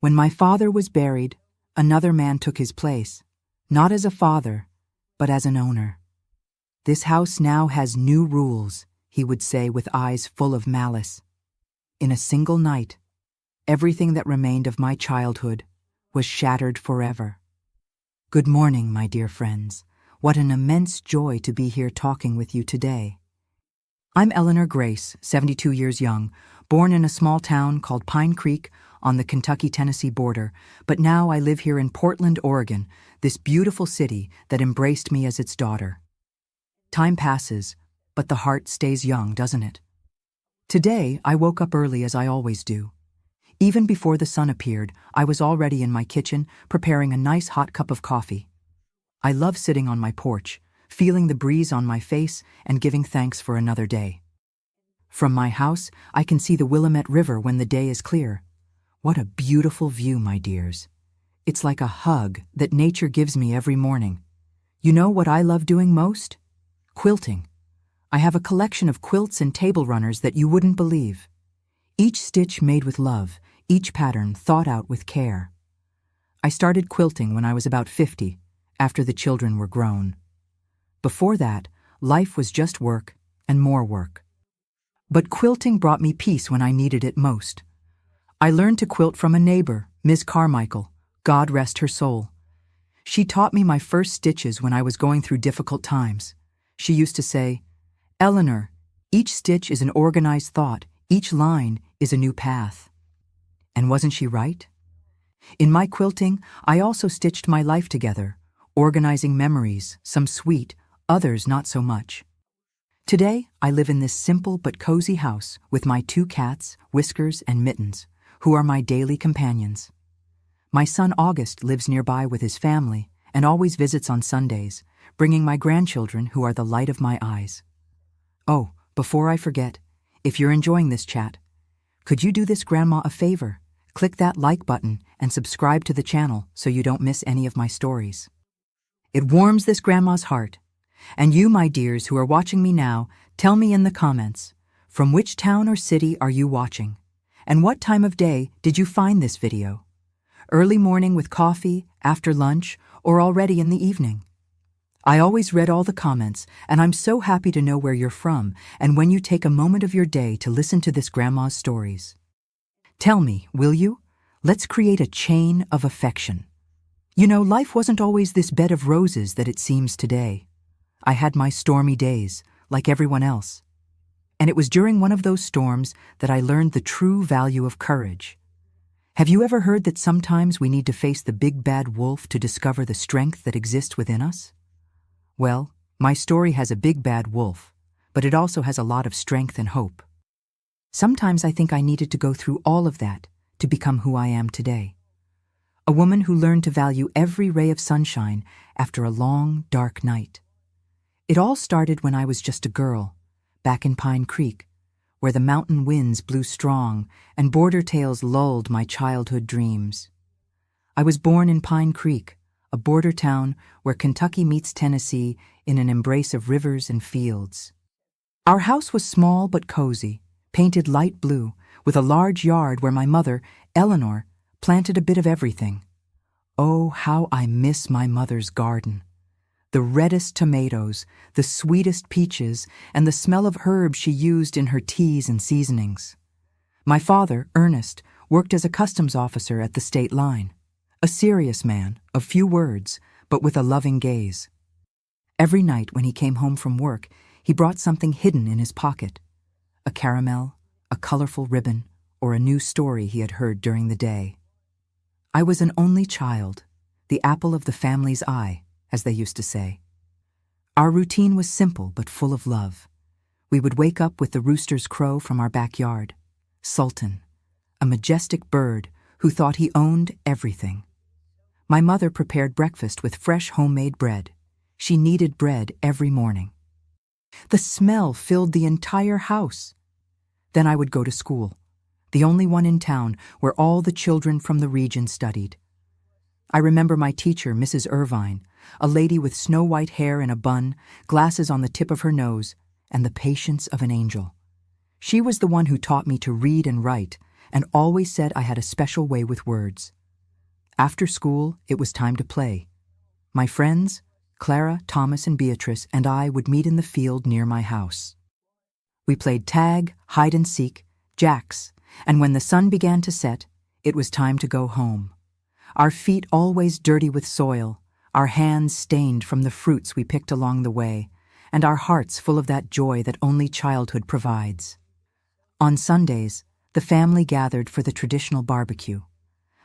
When my father was buried, another man took his place, not as a father, but as an owner. This house now has new rules, he would say with eyes full of malice. In a single night, everything that remained of my childhood was shattered forever. Good morning, my dear friends. What an immense joy to be here talking with you today. I'm Eleanor Grace, 72 years young, born in a small town called Pine Creek on the Kentucky-Tennessee border, but now I live here in Portland, Oregon, this beautiful city that embraced me as its daughter. Time passes, but the heart stays young, doesn't it? Today, I woke up early as I always do. Even before the sun appeared, I was already in my kitchen preparing a nice hot cup of coffee. I love sitting on my porch, feeling the breeze on my face and giving thanks for another day. From my house, I can see the Willamette River when the day is clear. What a beautiful view, my dears. It's like a hug that nature gives me every morning. You know what I love doing most? Quilting. I have a collection of quilts and table runners that you wouldn't believe. Each stitch made with love, each pattern thought out with care. I started quilting when I was about 50, after the children were grown. Before that, life was just work and more work. But quilting brought me peace when I needed it most. I learned to quilt from a neighbor, Ms. Carmichael, God rest her soul. She taught me my first stitches when I was going through difficult times. She used to say, "Eleanor, each stitch is an organized thought, each line is a new path." And wasn't she right? In my quilting, I also stitched my life together, organizing memories, some sweet, others not so much. Today, I live in this simple but cozy house with my 2 cats, Whiskers and Mittens, who are my daily companions. My son August lives nearby with his family and always visits on Sundays, bringing my grandchildren who are the light of my eyes. Oh, before I forget, if you're enjoying this chat, could you do this grandma a favor? Click that like button and subscribe to the channel so you don't miss any of my stories. It warms this grandma's heart. And you, my dears, who are watching me now, tell me in the comments, from which town or city are you watching? And what time of day did you find this video? Early morning with coffee, after lunch, or already in the evening? I always read all the comments, and I'm so happy to know where you're from and when you take a moment of your day to listen to this grandma's stories. Tell me, will you? Let's create a chain of affection. You know, life wasn't always this bed of roses that it seems today. I had my stormy days, like everyone else. And it was during one of those storms that I learned the true value of courage. Have you ever heard that sometimes we need to face the big bad wolf to discover the strength that exists within us? Well, my story has a big bad wolf, but it also has a lot of strength and hope. Sometimes I think I needed to go through all of that to become who I am today. A woman who learned to value every ray of sunshine after a long, dark night. It all started when I was just a girl, back in Pine Creek, where the mountain winds blew strong and border tales lulled my childhood dreams. I was born in Pine Creek, a border town where Kentucky meets Tennessee in an embrace of rivers and fields. Our house was small but cozy, painted light blue, with a large yard where my mother, Eleanor, planted a bit of everything. Oh, how I miss my mother's garden. The reddest tomatoes, the sweetest peaches, and the smell of herbs she used in her teas and seasonings. My father, Ernest, worked as a customs officer at the state line. A serious man, of few words, but with a loving gaze. Every night when he came home from work, he brought something hidden in his pocket. A caramel, a colorful ribbon, or a new story he had heard during the day. I was an only child, the apple of the family's eye, as they used to say. Our routine was simple but full of love. We would wake up with the rooster's crow from our backyard. Sultan, a majestic bird who thought he owned everything. My mother prepared breakfast with fresh homemade bread. She kneaded bread every morning. The smell filled the entire house. Then I would go to school, the only one in town where all the children from the region studied. I remember my teacher, Mrs. Irvine, a lady with snow-white hair in a bun, glasses on the tip of her nose, and the patience of an angel. She was the one who taught me to read and write, and always said I had a special way with words. After school, it was time to play. My friends, Clara, Thomas, and Beatrice, and I would meet in the field near my house. We played tag, hide and seek, jacks, and when the sun began to set, it was time to go home. Our feet always dirty with soil, our hands stained from the fruits we picked along the way, and our hearts full of that joy that only childhood provides. On Sundays, the family gathered for the traditional barbecue.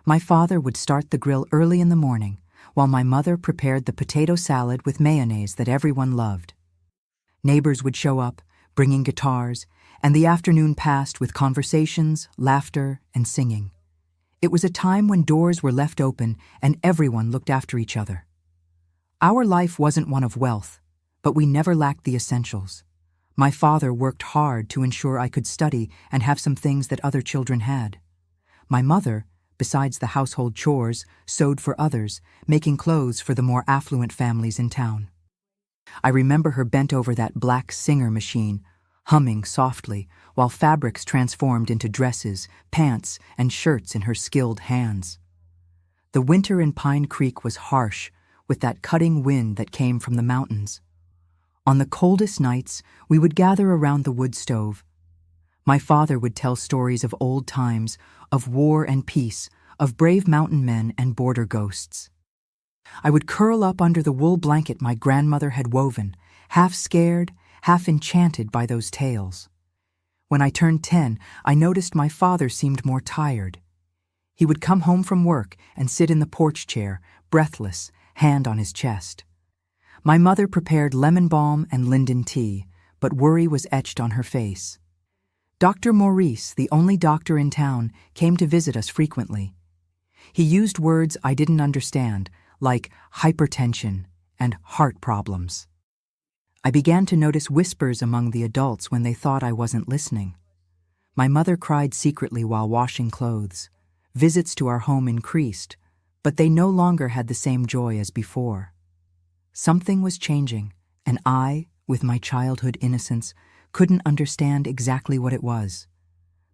My father would start the grill early in the morning, while my mother prepared the potato salad with mayonnaise that everyone loved. Neighbors would show up, bringing guitars, and the afternoon passed with conversations, laughter, and singing. It was a time when doors were left open and everyone looked after each other. Our life wasn't one of wealth, but we never lacked the essentials. My father worked hard to ensure I could study and have some things that other children had. My mother, besides the household chores, sewed for others, making clothes for the more affluent families in town. I remember her bent over that black Singer machine, humming softly, while fabrics transformed into dresses, pants, and shirts in her skilled hands. The winter in Pine Creek was harsh, with that cutting wind that came from the mountains. On the coldest nights, we would gather around the wood stove. My father would tell stories of old times, of war and peace, of brave mountain men and border ghosts. I would curl up under the wool blanket my grandmother had woven, half scared, half enchanted by those tales. When I turned 10, I noticed my father seemed more tired. He would come home from work and sit in the porch chair, breathless, hand on his chest. My mother prepared lemon balm and linden tea, but worry was etched on her face. Dr. Maurice, the only doctor in town, came to visit us frequently. He used words I didn't understand, like hypertension and heart problems. I began to notice whispers among the adults when they thought I wasn't listening. My mother cried secretly while washing clothes. Visits to our home increased, but they no longer had the same joy as before. Something was changing, and I, with my childhood innocence, couldn't understand exactly what it was.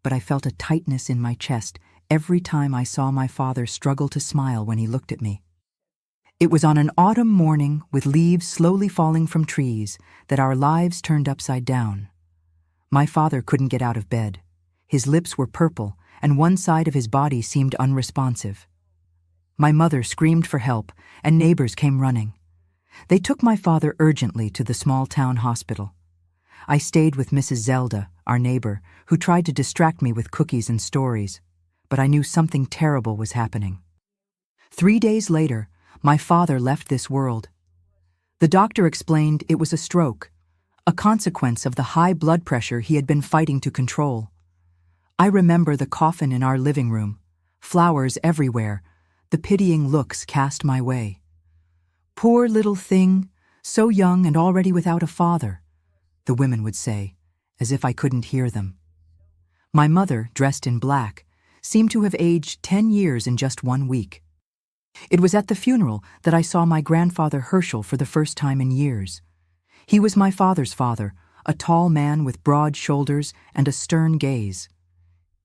But I felt a tightness in my chest every time I saw my father struggle to smile when he looked at me. It was on an autumn morning, with leaves slowly falling from trees, that our lives turned upside down. My father couldn't get out of bed. His lips were purple, and one side of his body seemed unresponsive. My mother screamed for help, and neighbors came running. They took my father urgently to the small town hospital. I stayed with Mrs. Zelda, our neighbor, who tried to distract me with cookies and stories, but I knew something terrible was happening. 3 days later, my father left this world. The doctor explained it was a stroke, a consequence of the high blood pressure he had been fighting to control. I remember the coffin in our living room, flowers everywhere, the pitying looks cast my way. "Poor little thing, so young and already without a father," the women would say, as if I couldn't hear them. My mother, dressed in black, seemed to have aged 10 years in just 1 week. It was at the funeral that I saw my grandfather Herschel for the first time in years. He was my father's father, a tall man with broad shoulders and a stern gaze.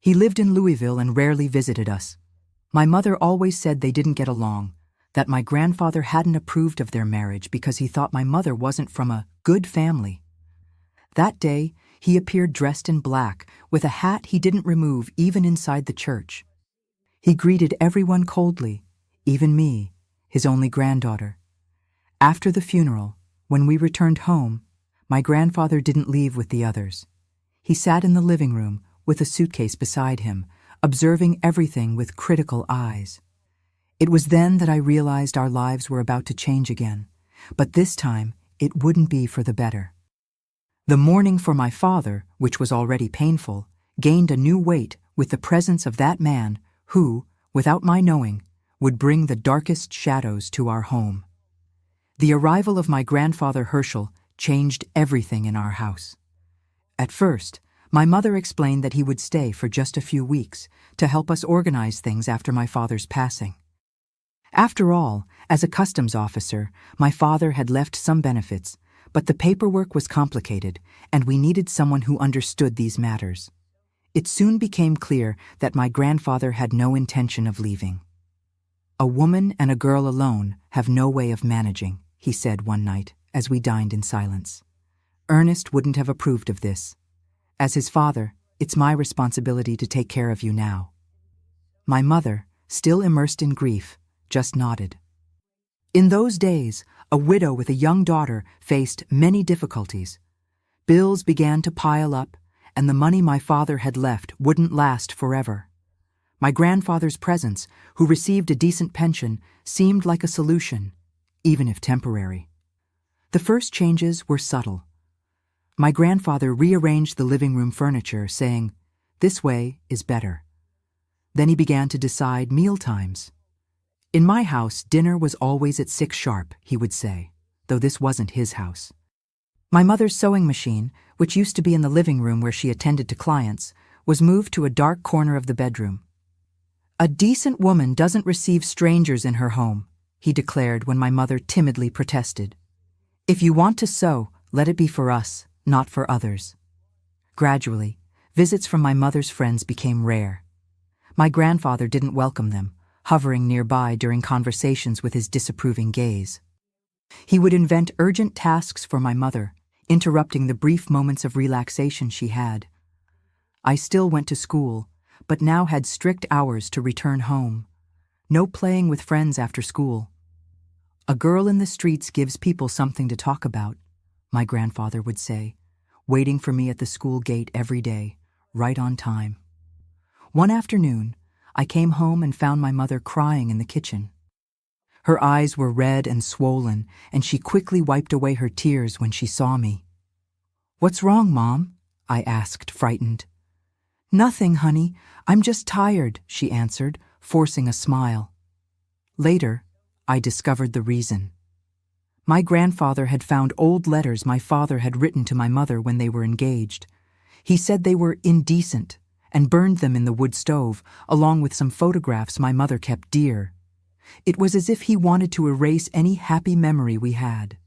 He lived in Louisville and rarely visited us. My mother always said they didn't get along, that my grandfather hadn't approved of their marriage because he thought my mother wasn't from a good family. That day, he appeared dressed in black, with a hat he didn't remove even inside the church. He greeted everyone coldly, even me, his only granddaughter. After the funeral, when we returned home, my grandfather didn't leave with the others. He sat in the living room with a suitcase beside him, observing everything with critical eyes. It was then that I realized our lives were about to change again, but this time it wouldn't be for the better. The mourning for my father, which was already painful, gained a new weight with the presence of that man who, without my knowing, would bring the darkest shadows to our home. The arrival of my grandfather Herschel changed everything in our house. At first, my mother explained that he would stay for just a few weeks to help us organize things after my father's passing. After all, as a customs officer, my father had left some benefits, but the paperwork was complicated, and we needed someone who understood these matters. It soon became clear that my grandfather had no intention of leaving. "A woman and a girl alone have no way of managing," he said one night as we dined in silence. "Ernest wouldn't have approved of this. As his father, it's my responsibility to take care of you now." My mother, still immersed in grief, just nodded. In those days, a widow with a young daughter faced many difficulties. Bills began to pile up, and the money my father had left wouldn't last forever. My grandfather's presence, who received a decent pension, seemed like a solution, even if temporary. The first changes were subtle. My grandfather rearranged the living room furniture, saying, "This way is better." Then he began to decide meal times. "In my house, dinner was always at 6 sharp, he would say, though this wasn't his house. My mother's sewing machine, which used to be in the living room where she attended to clients, was moved to a dark corner of the bedroom. "A decent woman doesn't receive strangers in her home," he declared when my mother timidly protested. "If you want to sew, let it be for us, not for others." Gradually, visits from my mother's friends became rare. My grandfather didn't welcome them, hovering nearby during conversations with his disapproving gaze. He would invent urgent tasks for my mother, interrupting the brief moments of relaxation she had. I still went to school, but now had strict hours to return home. No playing with friends after school. "A girl in the streets gives people something to talk about," my grandfather would say, waiting for me at the school gate every day, right on time. One afternoon, I came home and found my mother crying in the kitchen. Her eyes were red and swollen, and she quickly wiped away her tears when she saw me. "What's wrong, Mom?" I asked, frightened. "Nothing, honey. I'm just tired," she answered, forcing a smile. Later, I discovered the reason. My grandfather had found old letters my father had written to my mother when they were engaged. He said they were indecent and burned them in the wood stove, along with some photographs my mother kept dear. It was as if he wanted to erase any happy memory we had.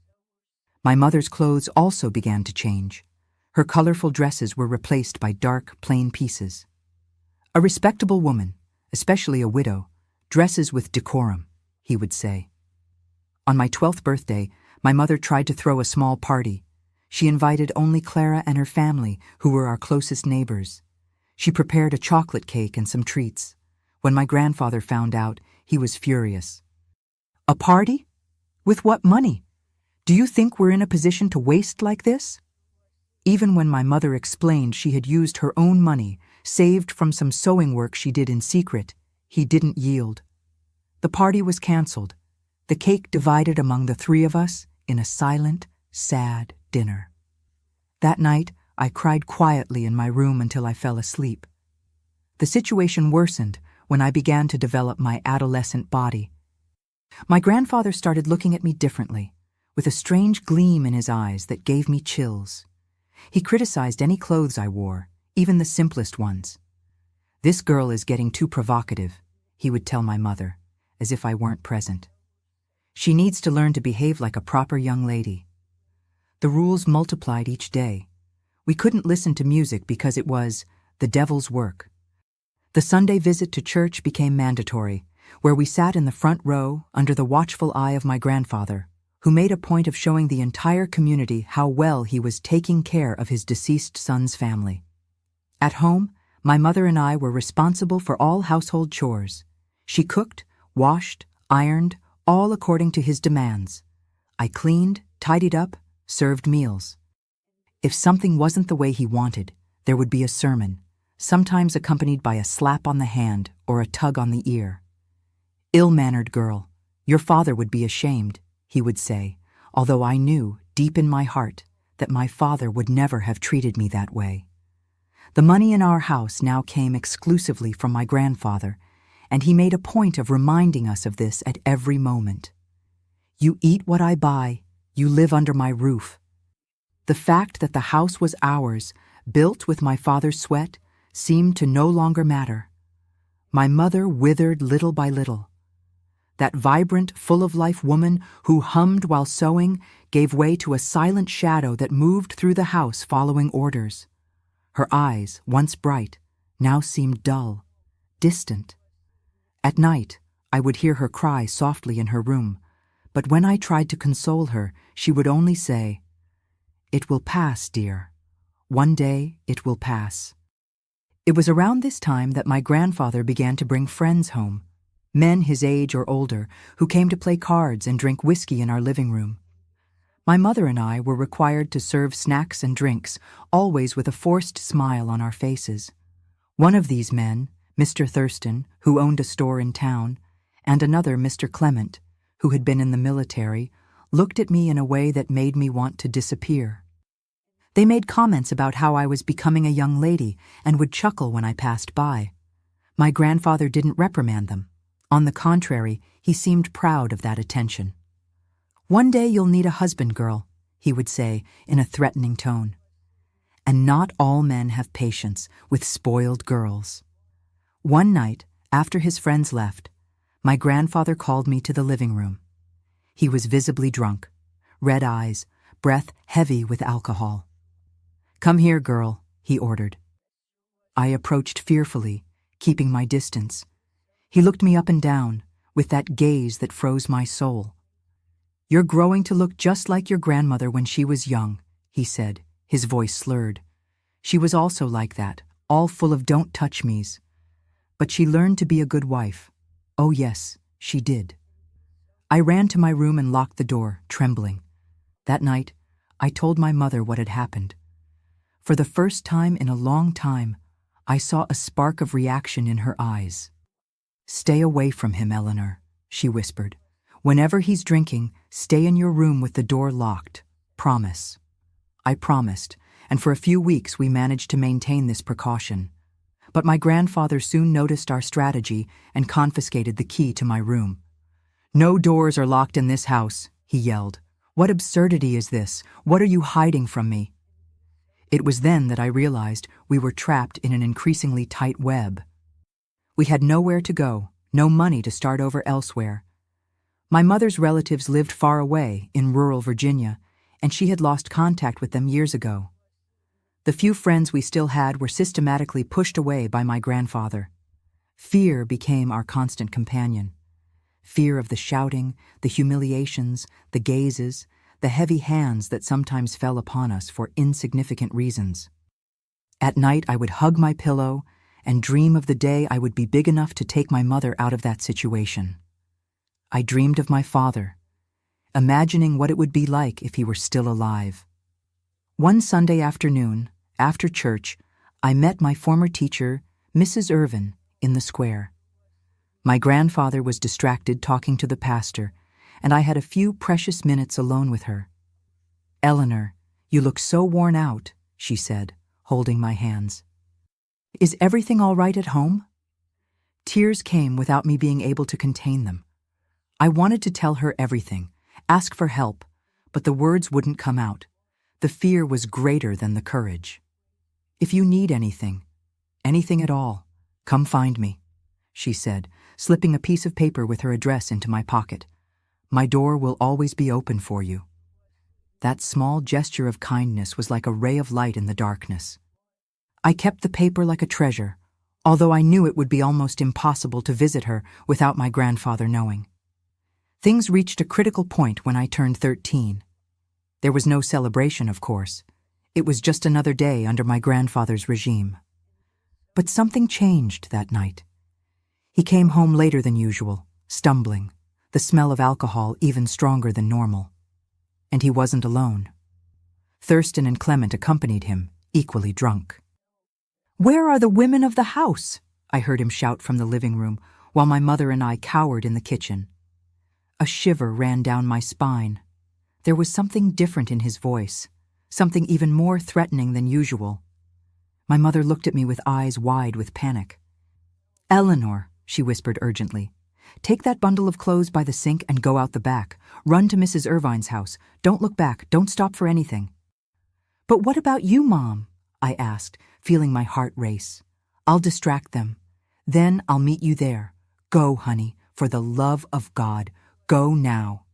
My mother's clothes also began to change. Her colorful dresses were replaced by dark, plain pieces. "A respectable woman, especially a widow, dresses with decorum," he would say. On my 12th birthday, my mother tried to throw a small party. She invited only Clara and her family, who were our closest neighbors. She prepared a chocolate cake and some treats. When my grandfather found out, he was furious. "A party? With what money? Do you think we're in a position to waste like this?" Even when my mother explained she had used her own money, saved from some sewing work she did in secret, he didn't yield. The party was canceled, the cake divided among the 3 of us in a silent, sad dinner. That night, I cried quietly in my room until I fell asleep. The situation worsened when I began to develop my adolescent body. My grandfather started looking at me differently, with a strange gleam in his eyes that gave me chills. He criticized any clothes I wore, even the simplest ones. "This girl is getting too provocative," he would tell my mother, as if I weren't present. "She needs to learn to behave like a proper young lady." The rules multiplied each day. We couldn't listen to music because it was the devil's work. The Sunday visit to church became mandatory, where we sat in the front row under the watchful eye of my grandfather, who made a point of showing the entire community how well he was taking care of his deceased son's family. At home, my mother and I were responsible for all household chores. She cooked, washed, ironed, all according to his demands. I cleaned, tidied up, served meals. If something wasn't the way he wanted, there would be a sermon, sometimes accompanied by a slap on the hand or a tug on the ear. "Ill-mannered girl, your father would be ashamed," he would say, although I knew, deep in my heart, that my father would never have treated me that way. The money in our house now came exclusively from my grandfather, and he made a point of reminding us of this at every moment. "You eat what I buy, you live under my roof." The fact that the house was ours, built with my father's sweat, seemed to no longer matter. My mother withered little by little. That vibrant, full-of-life woman who hummed while sewing gave way to a silent shadow that moved through the house following orders. Her eyes, once bright, now seemed dull, distant. At night, I would hear her cry softly in her room, but when I tried to console her, she would only say, "It will pass, dear. One day it will pass." It was around this time that my grandfather began to bring friends home, men his age or older, who came to play cards and drink whiskey in our living room. My mother and I were required to serve snacks and drinks, always with a forced smile on our faces. One of these men, Mr. Thurston, who owned a store in town, and another, Mr. Clement, who had been in the military, looked at me in a way that made me want to disappear. They made comments about how I was becoming a young lady and would chuckle when I passed by. My grandfather didn't reprimand them. On the contrary, he seemed proud of that attention. "One day you'll need a husband, girl," he would say in a threatening tone. And not all men have patience with spoiled girls. One night, after his friends left, my grandfather called me to the living room. He was visibly drunk, red eyes, breath heavy with alcohol. "Come here, girl," he ordered. I approached fearfully, keeping my distance. He looked me up and down, with that gaze that froze my soul. "You're growing to look just like your grandmother when she was young," he said, his voice slurred. "She was also like that, all full of don't touch me's. But she learned to be a good wife. Oh yes, she did." I ran to my room and locked the door, trembling. That night, I told my mother what had happened. For the first time in a long time, I saw a spark of reaction in her eyes. "Stay away from him, Eleanor," she whispered. "Whenever he's drinking, stay in your room with the door locked. Promise." I promised, and for a few weeks we managed to maintain this precaution. But my grandfather soon noticed our strategy and confiscated the key to my room. "No doors are locked in this house," he yelled. "What absurdity is this? What are you hiding from me?" It was then that I realized we were trapped in an increasingly tight web. We had nowhere to go, no money to start over elsewhere. My mother's relatives lived far away in rural Virginia, and she had lost contact with them years ago. The few friends we still had were systematically pushed away by my grandfather. Fear became our constant companion. Fear of the shouting, the humiliations, the gazes, the heavy hands that sometimes fell upon us for insignificant reasons. At night I would hug my pillow and dream of the day I would be big enough to take my mother out of that situation. I dreamed of my father, imagining what it would be like if he were still alive. One Sunday afternoon, after church, I met my former teacher, Mrs. Irvin, in the square. My grandfather was distracted talking to the pastor, and I had a few precious minutes alone with her. "Eleanor, you look so worn out," she said, holding my hands. "Is everything all right at home?" Tears came without me being able to contain them. I wanted to tell her everything, ask for help, but the words wouldn't come out. The fear was greater than the courage. "If you need anything at all, come find me," she said, slipping a piece of paper with her address into my pocket. "My door will always be open for you." That small gesture of kindness was like a ray of light in the darkness. I kept the paper like a treasure, although I knew it would be almost impossible to visit her without my grandfather knowing. Things reached a critical point when I turned 13. There was no celebration, of course. It was just another day under my grandfather's regime. But something changed that night. He came home later than usual, stumbling, the smell of alcohol even stronger than normal. And he wasn't alone. Thurston and Clement accompanied him, equally drunk. "Where are the women of the house?" I heard him shout from the living room, while my mother and I cowered in the kitchen. A shiver ran down my spine. There was something different in his voice, something even more threatening than usual. My mother looked at me with eyes wide with panic. "Eleanor," she whispered urgently, "take that bundle of clothes by the sink and go out the back. Run to Mrs. Irvine's house. Don't look back. Don't stop for anything." "But what about you, Mom?" I asked, feeling my heart race. "I'll distract them. Then I'll meet you there. Go, honey, for the love of God. Go now."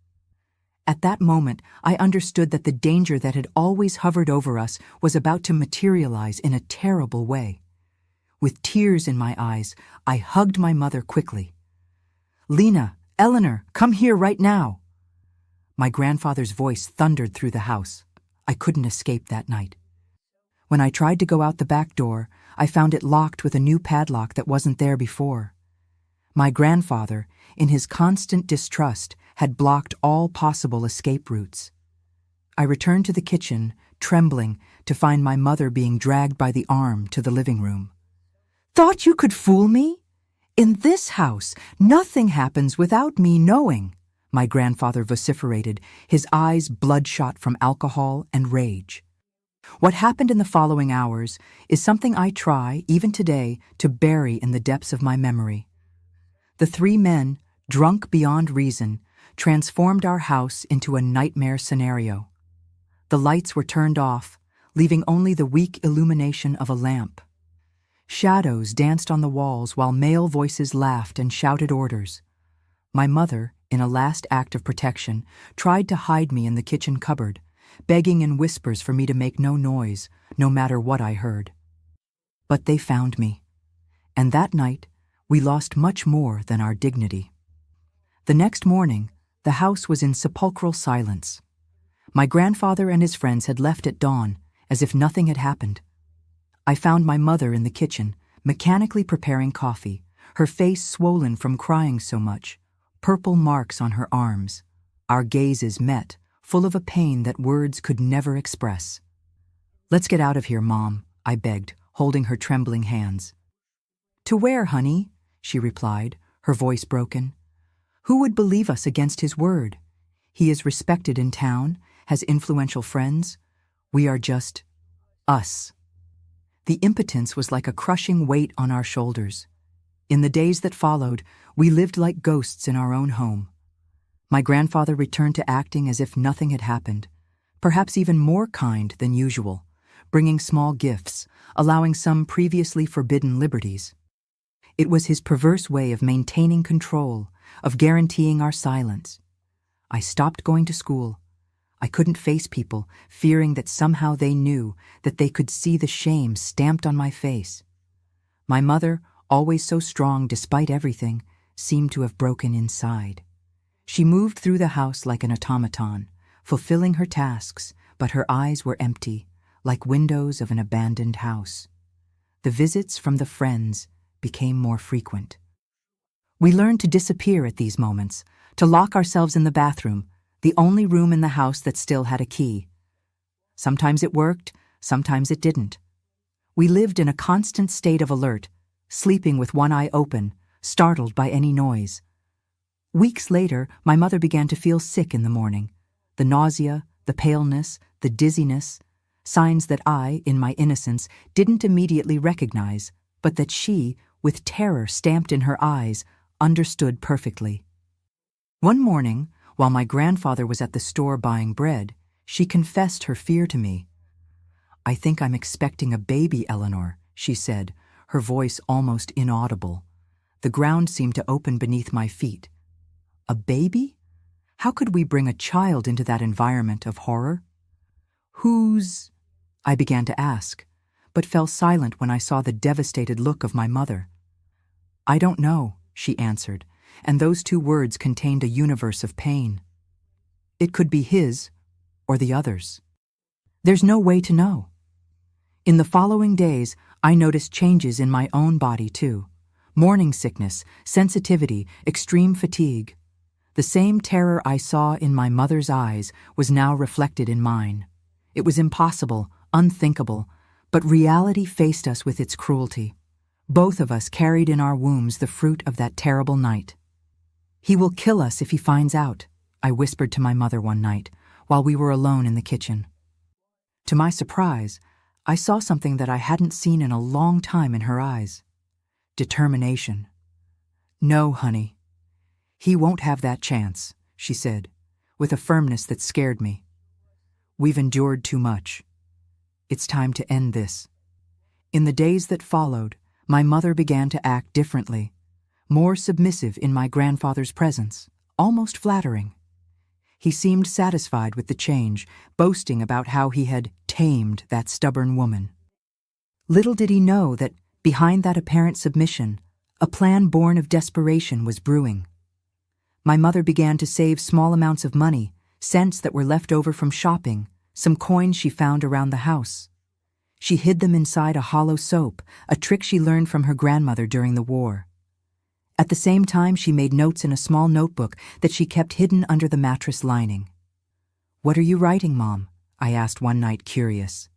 At that moment, I understood that the danger that had always hovered over us was about to materialize in a terrible way. With tears in my eyes, I hugged my mother quickly. "Lena, Eleanor, come here right now." My grandfather's voice thundered through the house. I couldn't escape that night. When I tried to go out the back door, I found it locked with a new padlock that wasn't there before. My grandfather, in his constant distrust, had blocked all possible escape routes. I returned to the kitchen, trembling, to find my mother being dragged by the arm to the living room. "Thought you could fool me? In this house, nothing happens without me knowing," my grandfather vociferated, his eyes bloodshot from alcohol and rage. What happened in the following hours is something I try, even today, to bury in the depths of my memory. The three men, drunk beyond reason, transformed our house into a nightmare scenario. The lights were turned off, leaving only the weak illumination of a lamp. Shadows danced on the walls while male voices laughed and shouted orders. My mother, in a last act of protection, tried to hide me in the kitchen cupboard, begging in whispers for me to make no noise, no matter what I heard. But they found me, and that night we lost much more than our dignity. The next morning, the house was in sepulchral silence. My grandfather and his friends had left at dawn, as if nothing had happened. I found my mother in the kitchen, mechanically preparing coffee, her face swollen from crying so much, purple marks on her arms. Our gazes met, full of a pain that words could never express. "Let's get out of here, Mom," I begged, holding her trembling hands. "To where, honey?" she replied, her voice broken. "Who would believe us against his word? He is respected in town, has influential friends. We are just us." The impotence was like a crushing weight on our shoulders. In the days that followed, we lived like ghosts in our own home. My grandfather returned to acting as if nothing had happened, perhaps even more kind than usual, bringing small gifts, allowing some previously forbidden liberties. It was his perverse way of maintaining control, of guaranteeing our silence. I stopped going to school. I couldn't face people, fearing that somehow they knew, that they could see the shame stamped on my face. My mother, always so strong despite everything, seemed to have broken inside. She moved through the house like an automaton, fulfilling her tasks, but her eyes were empty, like windows of an abandoned house. The visits from the friends became more frequent. We learned to disappear at these moments, to lock ourselves in the bathroom, the only room in the house that still had a key. Sometimes it worked, sometimes it didn't. We lived in a constant state of alert, sleeping with one eye open, startled by any noise. Weeks later, my mother began to feel sick in the morning. The nausea, the paleness, the dizziness, signs that I, in my innocence, didn't immediately recognize, but that she, with terror stamped in her eyes, understood perfectly. One morning, while my grandfather was at the store buying bread, she confessed her fear to me. "I think I'm expecting a baby, Eleanor," she said, her voice almost inaudible. The ground seemed to open beneath my feet. A baby? How could we bring a child into that environment of horror? "Who's—" I began to ask, but fell silent when I saw the devastated look of my mother. "I don't know," she answered, and those two words contained a universe of pain. It could be his or the others. There's no way to know. In the following days, I noticed changes in my own body too. Morning sickness, sensitivity, extreme fatigue. The same terror I saw in my mother's eyes was now reflected in mine. It was impossible, unthinkable, but reality faced us with its cruelty. Both of us carried in our wombs the fruit of that terrible night. "He will kill us if he finds out," I whispered to my mother one night, while we were alone in the kitchen. To my surprise, I saw something that I hadn't seen in a long time in her eyes. Determination. "No, honey. He won't have that chance," she said, with a firmness that scared me. "We've endured too much. It's time to end this." In the days that followed, my mother began to act differently, more submissive in my grandfather's presence, almost flattering. He seemed satisfied with the change, boasting about how he had tamed that stubborn woman. Little did he know that Behind that apparent submission, a plan born of desperation was brewing. My mother began to save small amounts of money, cents that were left over from shopping, some coins she found around the house. She hid them inside a hollow soap, a trick she learned from her grandmother during the war. At the same time, she made notes in a small notebook that she kept hidden under the mattress lining. "What are you writing, Mom?" I asked one night, curious.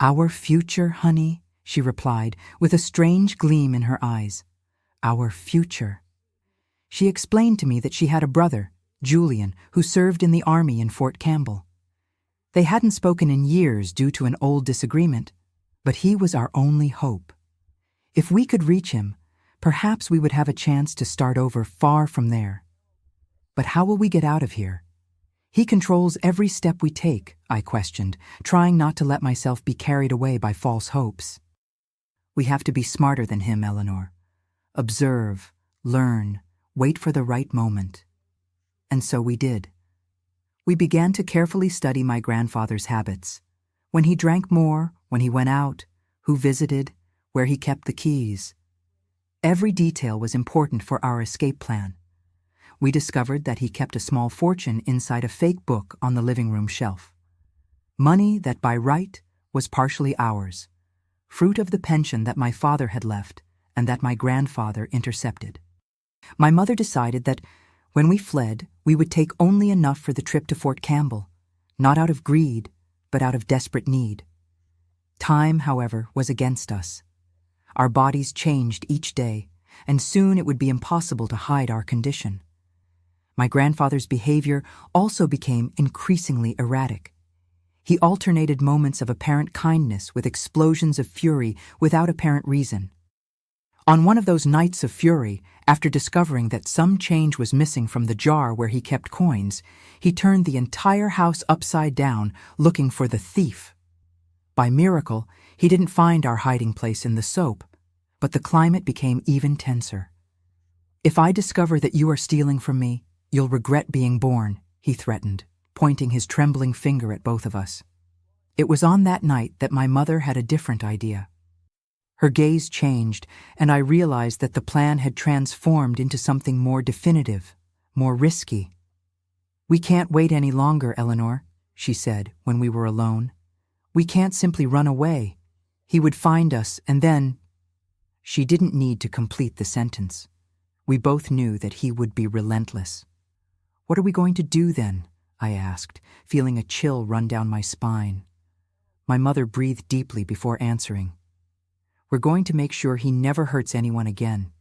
"Our future, honey," she replied, with a strange gleam in her eyes. "Our future." She explained to me that she had a brother, Julian, who served in the army in Fort Campbell. They hadn't spoken in years due to an old disagreement, but he was our only hope. If we could reach him, perhaps we would have a chance to start over far from there. But how will we get out of here? He controls every step we take, I questioned, trying not to let myself be carried away by false hopes. We have to be smarter than him, Eleanor. Observe, learn, wait for the right moment. And so we did. We began to carefully study my grandfather's habits. When he drank more, when he went out, who visited, where he kept the keys. Every detail was important for our escape plan. We discovered that he kept a small fortune inside a fake book on the living room shelf. Money that by right was partially ours, fruit of the pension that my father had left and that my grandfather intercepted. My mother decided that when we fled, we would take only enough for the trip to Fort Campbell, not out of greed, but out of desperate need. Time, however, was against us. Our bodies changed each day, and soon it would be impossible to hide our condition. My grandfather's behavior also became increasingly erratic. He alternated moments of apparent kindness with explosions of fury without apparent reason. On one of those nights of fury, after discovering that some change was missing from the jar where he kept coins, he turned the entire house upside down, looking for the thief. By miracle, he didn't find our hiding place in the soap, but the climate became even tenser. "If I discover that you are stealing from me, you'll regret being born," he threatened, pointing his trembling finger at both of us. It was on that night that my mother had a different idea. Her gaze changed, and I realized that the plan had transformed into something more definitive, more risky. "We can't wait any longer, Eleanor," she said when we were alone. "We can't simply run away. He would find us, and then—" She didn't need to complete the sentence. We both knew that he would be relentless. "What are we going to do then?" I asked, feeling a chill run down my spine. My mother breathed deeply before answering. "We're going to make sure he never hurts anyone again."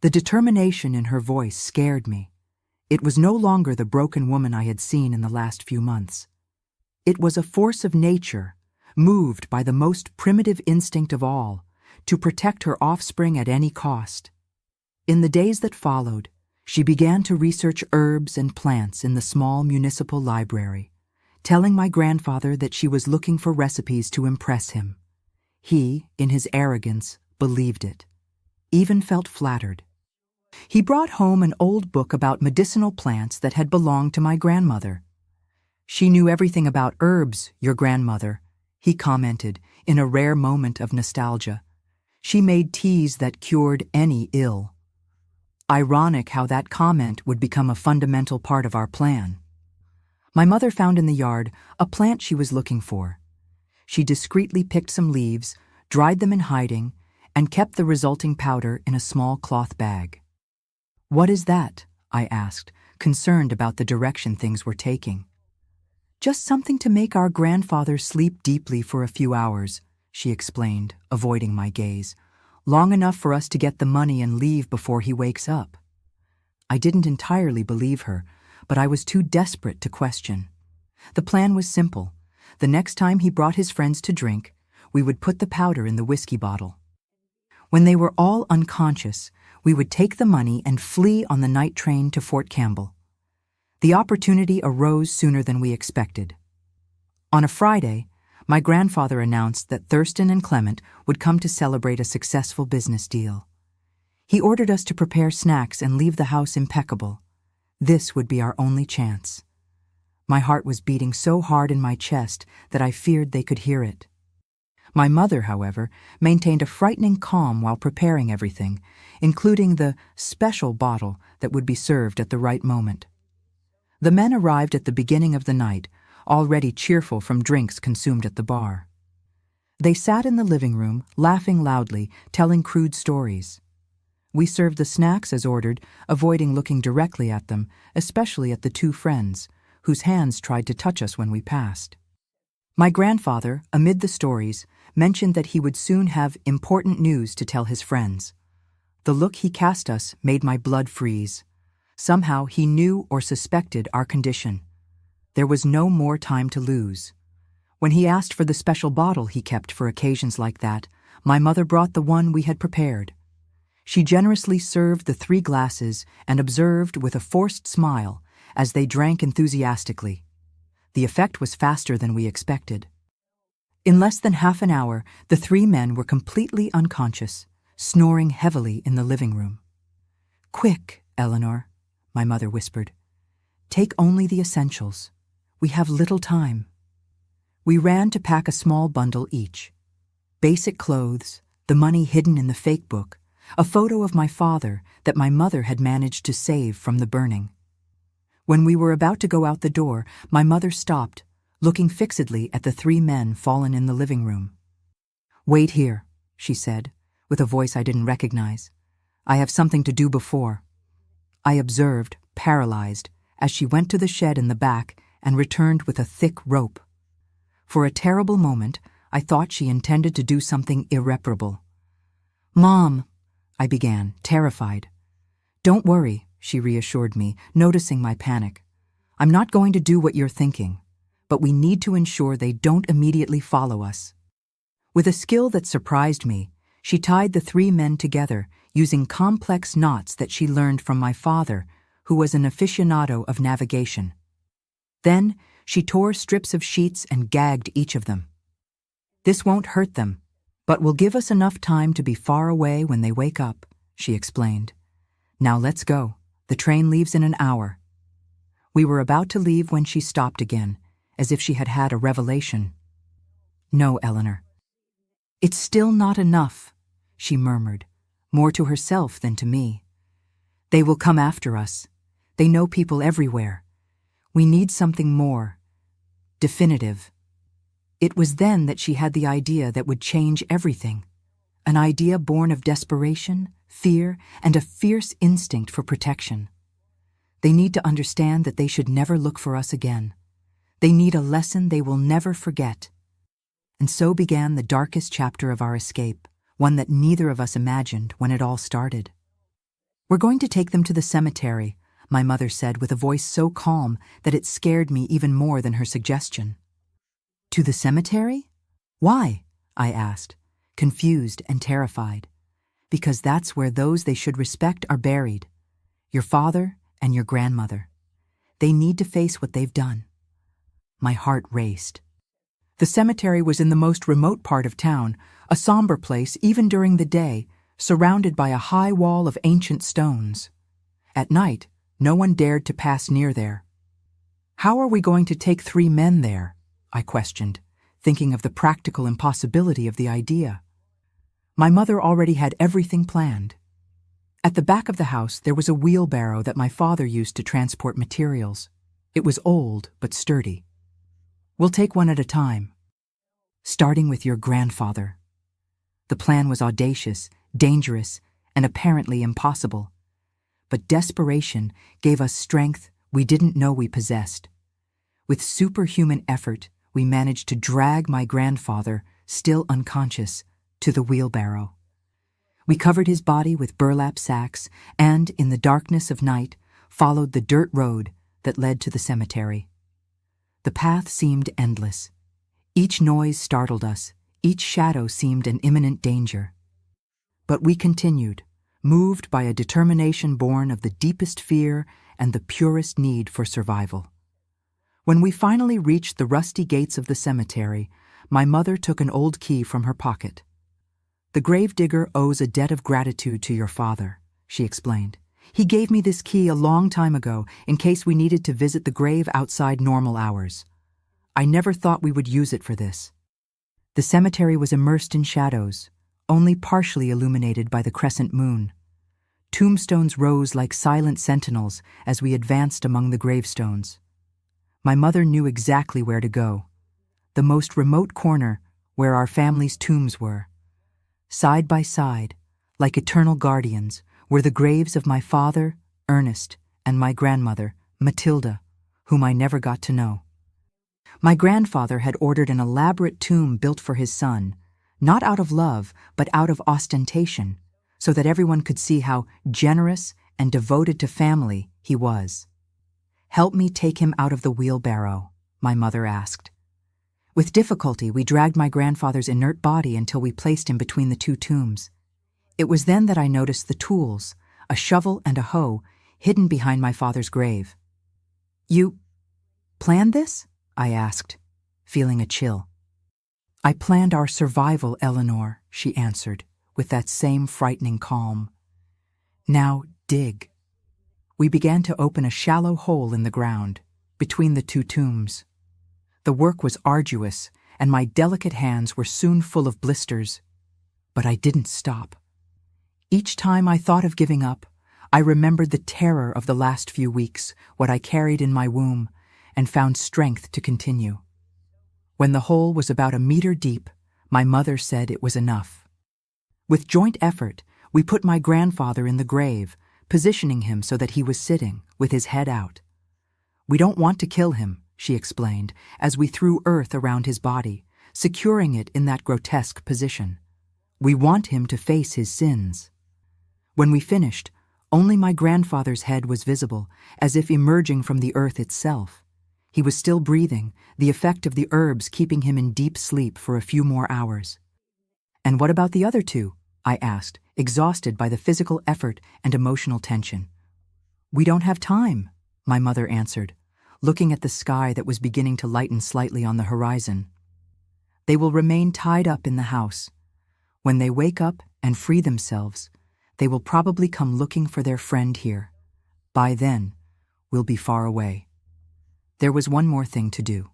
The determination in her voice scared me. It was no longer the broken woman I had seen in the last few months. It was a force of nature, moved by the most primitive instinct of all, to protect her offspring at any cost. In the days that followed, she began to research herbs and plants in the small municipal library, telling my grandfather that she was looking for recipes to impress him. He, in his arrogance, believed it, even felt flattered. He brought home an old book about medicinal plants that had belonged to my grandmother. "She knew everything about herbs, your grandmother," he commented in a rare moment of nostalgia. "She made teas that cured any ill." Ironic how that comment would become a fundamental part of our plan. My mother found in the yard a plant she was looking for. She discreetly picked some leaves, dried them in hiding, and kept the resulting powder in a small cloth bag. "What is that?" I asked, concerned about the direction things were taking. "Just something to make our grandfather sleep deeply for a few hours," she explained, avoiding my gaze. "Long enough for us to get the money and leave before he wakes up." I didn't entirely believe her, but I was too desperate to question. The plan was simple. The next time he brought his friends to drink, we would put the powder in the whiskey bottle. When they were all unconscious, we would take the money and flee on the night train to Fort Campbell. The opportunity arose sooner than we expected. On a Friday, my grandfather announced that Thurston and Clement would come to celebrate a successful business deal. He ordered us to prepare snacks and leave the house impeccable. This would be our only chance. My heart was beating so hard in my chest that I feared they could hear it. My mother, however, maintained a frightening calm while preparing everything, including the special bottle that would be served at the right moment. The men arrived at the beginning of the night, already cheerful from drinks consumed at the bar. They sat in the living room, laughing loudly, telling crude stories. We served the snacks as ordered, avoiding looking directly at them, especially at the two friends, whose hands tried to touch us when we passed. My grandfather, amid the stories, mentioned that he would soon have important news to tell his friends. The look he cast us made my blood freeze. Somehow he knew or suspected our condition. There was no more time to lose. When he asked for the special bottle he kept for occasions like that, my mother brought the one we had prepared. She generously served the 3 glasses and observed with a forced smile as they drank enthusiastically. The effect was faster than we expected. In less than half an hour, the 3 men were completely unconscious, snoring heavily in the living room. "Quick, Eleanor," my mother whispered. "Take only the essentials. We have little time." We ran to pack a small bundle each. Basic clothes, the money hidden in the fake book, a photo of my father that my mother had managed to save from the burning. When we were about to go out the door, my mother stopped, looking fixedly at the 3 men fallen in the living room. "Wait here," she said, with a voice I didn't recognize. "I have something to do before." I observed, paralyzed, as she went to the shed in the back and returned with a thick rope. For a terrible moment, I thought she intended to do something irreparable. "Mom," I began, terrified. "Don't worry," she reassured me, noticing my panic. "I'm not going to do what you're thinking, but we need to ensure they don't immediately follow us." With a skill that surprised me, she tied the 3 men together using complex knots that she learned from my father, who was an aficionado of navigation. Then she tore strips of sheets and gagged each of them. "This won't hurt them, but will give us enough time to be far away when they wake up," she explained. "Now let's go. The train leaves in an hour." We were about to leave when she stopped again, as if she had had a revelation. "No, Eleanor." "It's still not enough," she murmured, more to herself than to me. "They will come after us. They know people everywhere. We need something more. Definitive." It was then that she had the idea that would change everything. An idea born of desperation, fear, and a fierce instinct for protection. They need to understand that they should never look for us again. They need a lesson they will never forget. And so began the darkest chapter of our escape, one that neither of us imagined when it all started. "We're going to take them to the cemetery," my mother said with a voice so calm that it scared me even more than her suggestion. "To the cemetery? Why?" I asked, confused and terrified. "Because that's where those they should respect are buried. Your father and your grandmother. They need to face what they've done." My heart raced. The cemetery was in the most remote part of town, a somber place even during the day, surrounded by a high wall of ancient stones. At night, no one dared to pass near there. "How are we going to take 3 men there?" I questioned, thinking of the practical impossibility of the idea. My mother already had everything planned. At the back of the house there was a wheelbarrow that my father used to transport materials. It was old but sturdy. "We'll take one at a time, starting with your grandfather." The plan was audacious, dangerous, and apparently impossible. But desperation gave us strength we didn't know we possessed. With superhuman effort, we managed to drag my grandfather, still unconscious, to the wheelbarrow. We covered his body with burlap sacks and, in the darkness of night, followed the dirt road that led to the cemetery. The path seemed endless. Each noise startled us. Each shadow seemed an imminent danger. But we continued, moved by a determination born of the deepest fear and the purest need for survival. When we finally reached the rusty gates of the cemetery, my mother took an old key from her pocket. "The gravedigger owes a debt of gratitude to your father," she explained. "He gave me this key a long time ago in case we needed to visit the grave outside normal hours. I never thought we would use it for this." The cemetery was immersed in shadows, only partially illuminated by the crescent moon. Tombstones rose like silent sentinels as we advanced among the gravestones. My mother knew exactly where to go, the most remote corner where our family's tombs were. Side by side, like eternal guardians, were the graves of my father, Ernest, and my grandmother, Matilda, whom I never got to know. My grandfather had ordered an elaborate tomb built for his son, not out of love, but out of ostentation, so that everyone could see how generous and devoted to family he was. "Help me take him out of the wheelbarrow," my mother asked. With difficulty, we dragged my grandfather's inert body until we placed him between the two tombs. It was then that I noticed the tools, a shovel and a hoe, hidden behind my father's grave. "You planned this?" I asked, feeling a chill. "I planned our survival, Eleanor," she answered, with that same frightening calm. "Now dig." We began to open a shallow hole in the ground, between the two tombs. The work was arduous, and my delicate hands were soon full of blisters. But I didn't stop. Each time I thought of giving up, I remembered the terror of the last few weeks, what I carried in my womb, and found strength to continue. When the hole was about a meter deep, my mother said it was enough. With joint effort, we put my grandfather in the grave, positioning him so that he was sitting, with his head out. "We don't want to kill him," she explained, as we threw earth around his body, securing it in that grotesque position. "We want him to face his sins." When we finished, only my grandfather's head was visible, as if emerging from the earth itself. He was still breathing, the effect of the herbs keeping him in deep sleep for a few more hours. "And what about the other two?" I asked, exhausted by the physical effort and emotional tension. "We don't have time," my mother answered, looking at the sky that was beginning to lighten slightly on the horizon. "They will remain tied up in the house. When they wake up and free themselves, they will probably come looking for their friend here. By then, we'll be far away." There was one more thing to do.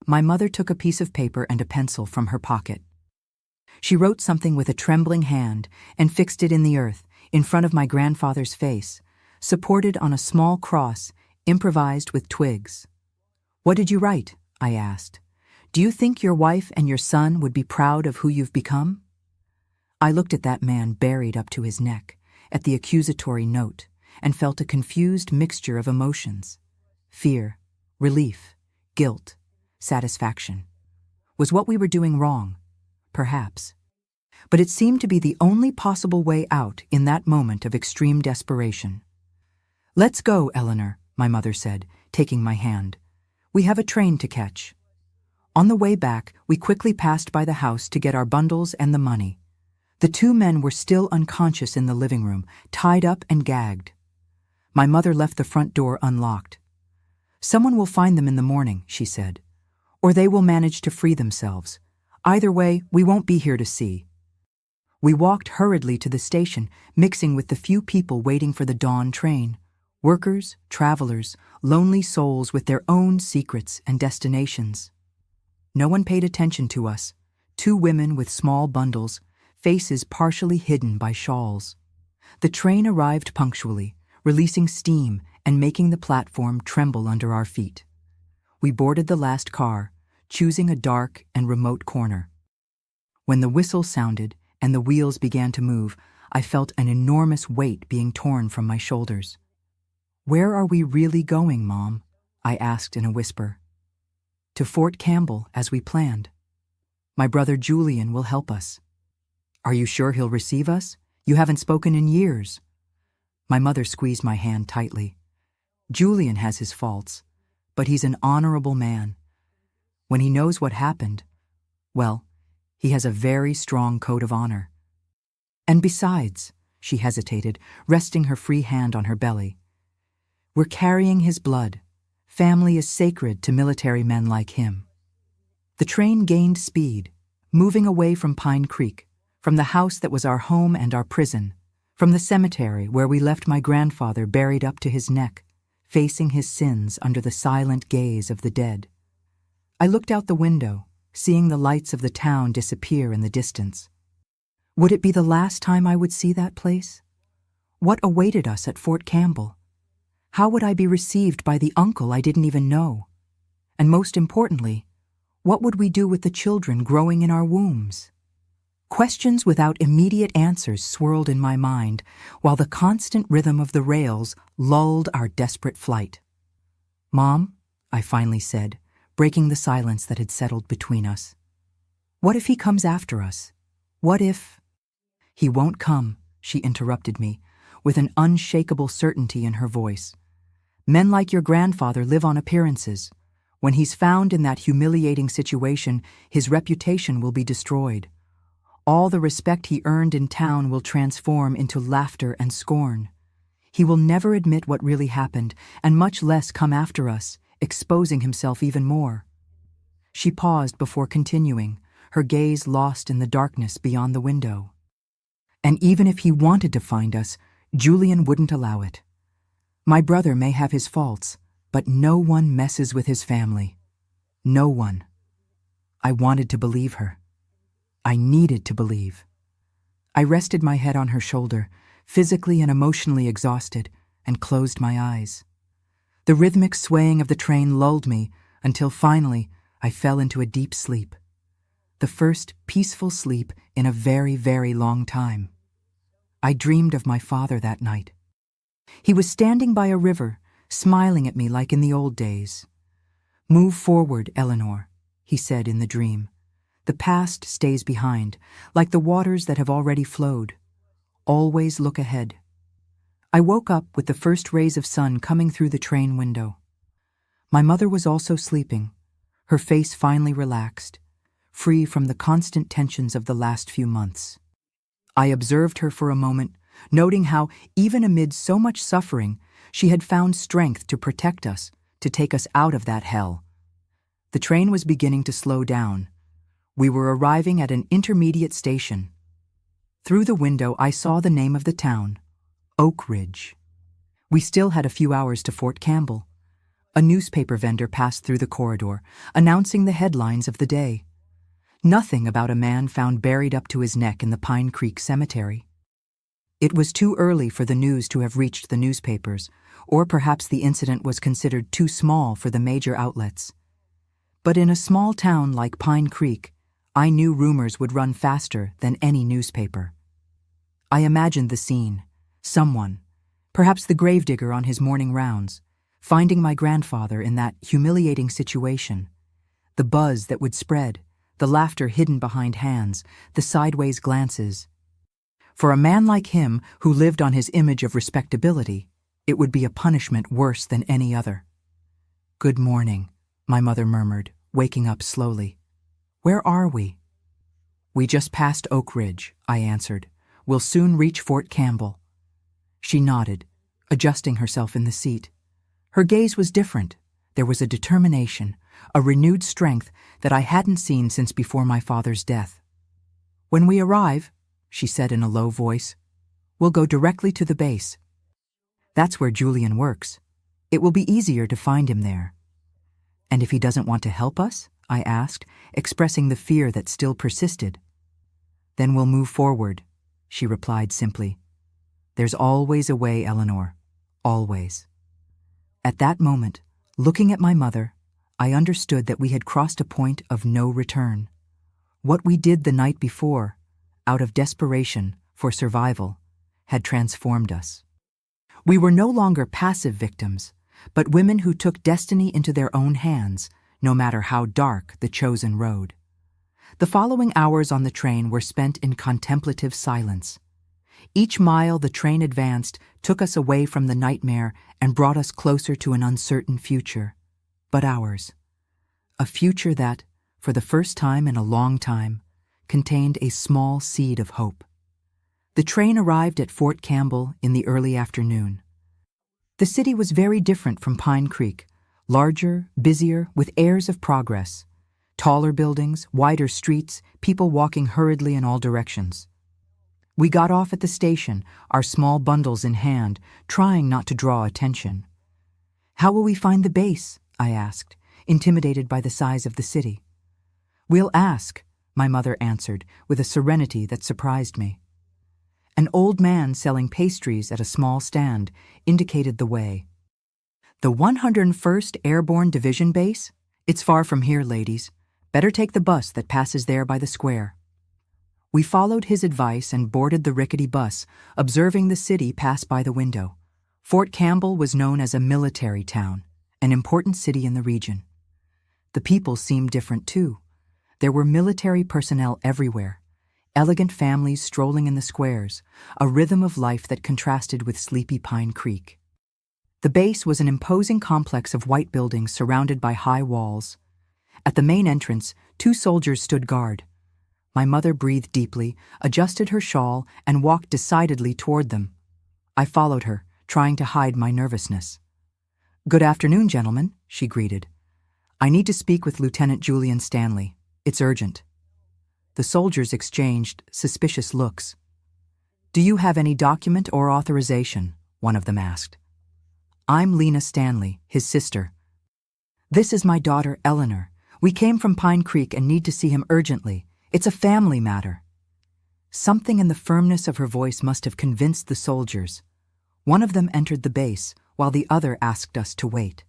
My mother took a piece of paper and a pencil from her pocket. She wrote something with a trembling hand and fixed it in the earth, in front of my grandfather's face, supported on a small cross, improvised with twigs. "What did you write?" I asked. "Do you think your wife and your son would be proud of who you've become?" I looked at that man buried up to his neck, at the accusatory note, and felt a confused mixture of emotions. Fear, relief, guilt, satisfaction. Was what we were doing wrong? Perhaps. But it seemed to be the only possible way out in that moment of extreme desperation. "Let's go, Eleanor," my mother said, taking my hand. "We have a train to catch." On the way back, we quickly passed by the house to get our bundles and the money. The two men were still unconscious in the living room, tied up and gagged. My mother left the front door unlocked. "Someone will find them in the morning," she said. "Or they will manage to free themselves. Either way, we won't be here to see." We walked hurriedly to the station, mixing with the few people waiting for the dawn train. Workers, travelers, lonely souls with their own secrets and destinations. No one paid attention to us. Two women with small bundles, faces partially hidden by shawls. The train arrived punctually, releasing steam and making the platform tremble under our feet. We boarded the last car, choosing a dark and remote corner. When the whistle sounded and the wheels began to move, I felt an enormous weight being torn from my shoulders. "Where are we really going, Mom?" I asked in a whisper. "To Fort Campbell, as we planned. My brother Julian will help us." "Are you sure he'll receive us? You haven't spoken in years." My mother squeezed my hand tightly. "Julian has his faults, but he's an honorable man. When he knows what happened, well, he has a very strong code of honor. And besides," she hesitated, resting her free hand on her belly, "we're carrying his blood. Family is sacred to military men like him." The train gained speed, moving away from Pine Creek, from the house that was our home and our prison, from the cemetery where we left my grandfather buried up to his neck, facing his sins under the silent gaze of the dead. I looked out the window, seeing the lights of the town disappear in the distance. Would it be the last time I would see that place? What awaited us at Fort Campbell? How would I be received by the uncle I didn't even know? And most importantly, what would we do with the children growing in our wombs? Questions without immediate answers swirled in my mind, while the constant rhythm of the rails lulled our desperate flight. "Mom," I finally said, breaking the silence that had settled between us. "What if he comes after us? What if—" "He won't come," she interrupted me, with an unshakable certainty in her voice. "Men like your grandfather live on appearances. When he's found in that humiliating situation, his reputation will be destroyed. All the respect he earned in town will transform into laughter and scorn. He will never admit what really happened, and much less come after us, exposing himself even more." She paused before continuing, her gaze lost in the darkness beyond the window. "And even if he wanted to find us, Julian wouldn't allow it. My brother may have his faults, but no one messes with his family. No one." I wanted to believe her. I needed to believe. I rested my head on her shoulder, physically and emotionally exhausted, and closed my eyes. The rhythmic swaying of the train lulled me until finally I fell into a deep sleep. The first peaceful sleep in a very, very long time. I dreamed of my father that night. He was standing by a river, smiling at me like in the old days. "Move forward, Eleanor," he said in the dream. "The past stays behind, like the waters that have already flowed. Always look ahead." I woke up with the first rays of sun coming through the train window. My mother was also sleeping, her face finally relaxed, free from the constant tensions of the last few months. I observed her for a moment, noting how, even amid so much suffering, she had found strength to protect us, to take us out of that hell. The train was beginning to slow down. We were arriving at an intermediate station. Through the window, I saw the name of the town, Oak Ridge. We still had a few hours to Fort Campbell. A newspaper vendor passed through the corridor, announcing the headlines of the day. Nothing about a man found buried up to his neck in the Pine Creek Cemetery. It was too early for the news to have reached the newspapers, or perhaps the incident was considered too small for the major outlets. But in a small town like Pine Creek, I knew rumors would run faster than any newspaper. I imagined the scene. Someone, perhaps the gravedigger on his morning rounds, finding my grandfather in that humiliating situation. The buzz that would spread, the laughter hidden behind hands, the sideways glances. For a man like him, who lived on his image of respectability, it would be a punishment worse than any other. "Good morning," my mother murmured, waking up slowly. "Where are we?" "We just passed Oak Ridge," I answered. "We'll soon reach Fort Campbell." She nodded, adjusting herself in the seat. Her gaze was different. There was a determination, a renewed strength that I hadn't seen since before my father's death. "When we arrive," she said in a low voice, "we'll go directly to the base. That's where Julian works. It will be easier to find him there." "And if he doesn't want to help us?" I asked, expressing the fear that still persisted. "Then we'll move forward," she replied simply. "There's always a way, Eleanor. Always." At that moment, looking at my mother, I understood that we had crossed a point of no return. What we did the night before, out of desperation for survival, had transformed us. We were no longer passive victims, but women who took destiny into their own hands, no matter how dark the chosen road. The following hours on the train were spent in contemplative silence. Each mile the train advanced took us away from the nightmare and brought us closer to an uncertain future, but ours. A future that, for the first time in a long time, contained a small seed of hope. The train arrived at Fort Campbell in the early afternoon. The city was very different from Pine Creek, larger, busier, with airs of progress. Taller buildings, wider streets, people walking hurriedly in all directions. We got off at the station, our small bundles in hand, trying not to draw attention. "How will we find the base?" I asked, intimidated by the size of the city. "We'll ask," my mother answered with a serenity that surprised me. An old man selling pastries at a small stand indicated the way. "The 101st Airborne Division Base? It's far from here, ladies. Better take the bus that passes there by the square." We followed his advice and boarded the rickety bus, observing the city pass by the window. Fort Campbell was known as a military town, an important city in the region. The people seemed different too. There were military personnel everywhere, elegant families strolling in the squares, a rhythm of life that contrasted with sleepy Pine Creek. The base was an imposing complex of white buildings surrounded by high walls. At the main entrance, 2 soldiers stood guard. My mother breathed deeply, adjusted her shawl, and walked decidedly toward them. I followed her, trying to hide my nervousness. "Good afternoon, gentlemen," she greeted. "I need to speak with Lieutenant Julian Stanley. It's urgent." The soldiers exchanged suspicious looks. "Do you have any document or authorization?" one of them asked. "I'm Lena Stanley, his sister." "This is my daughter, Eleanor. We came from Pine Creek and need to see him urgently. It's a family matter." Something in the firmness of her voice must have convinced the soldiers. One of them entered the base, while the other asked us to wait.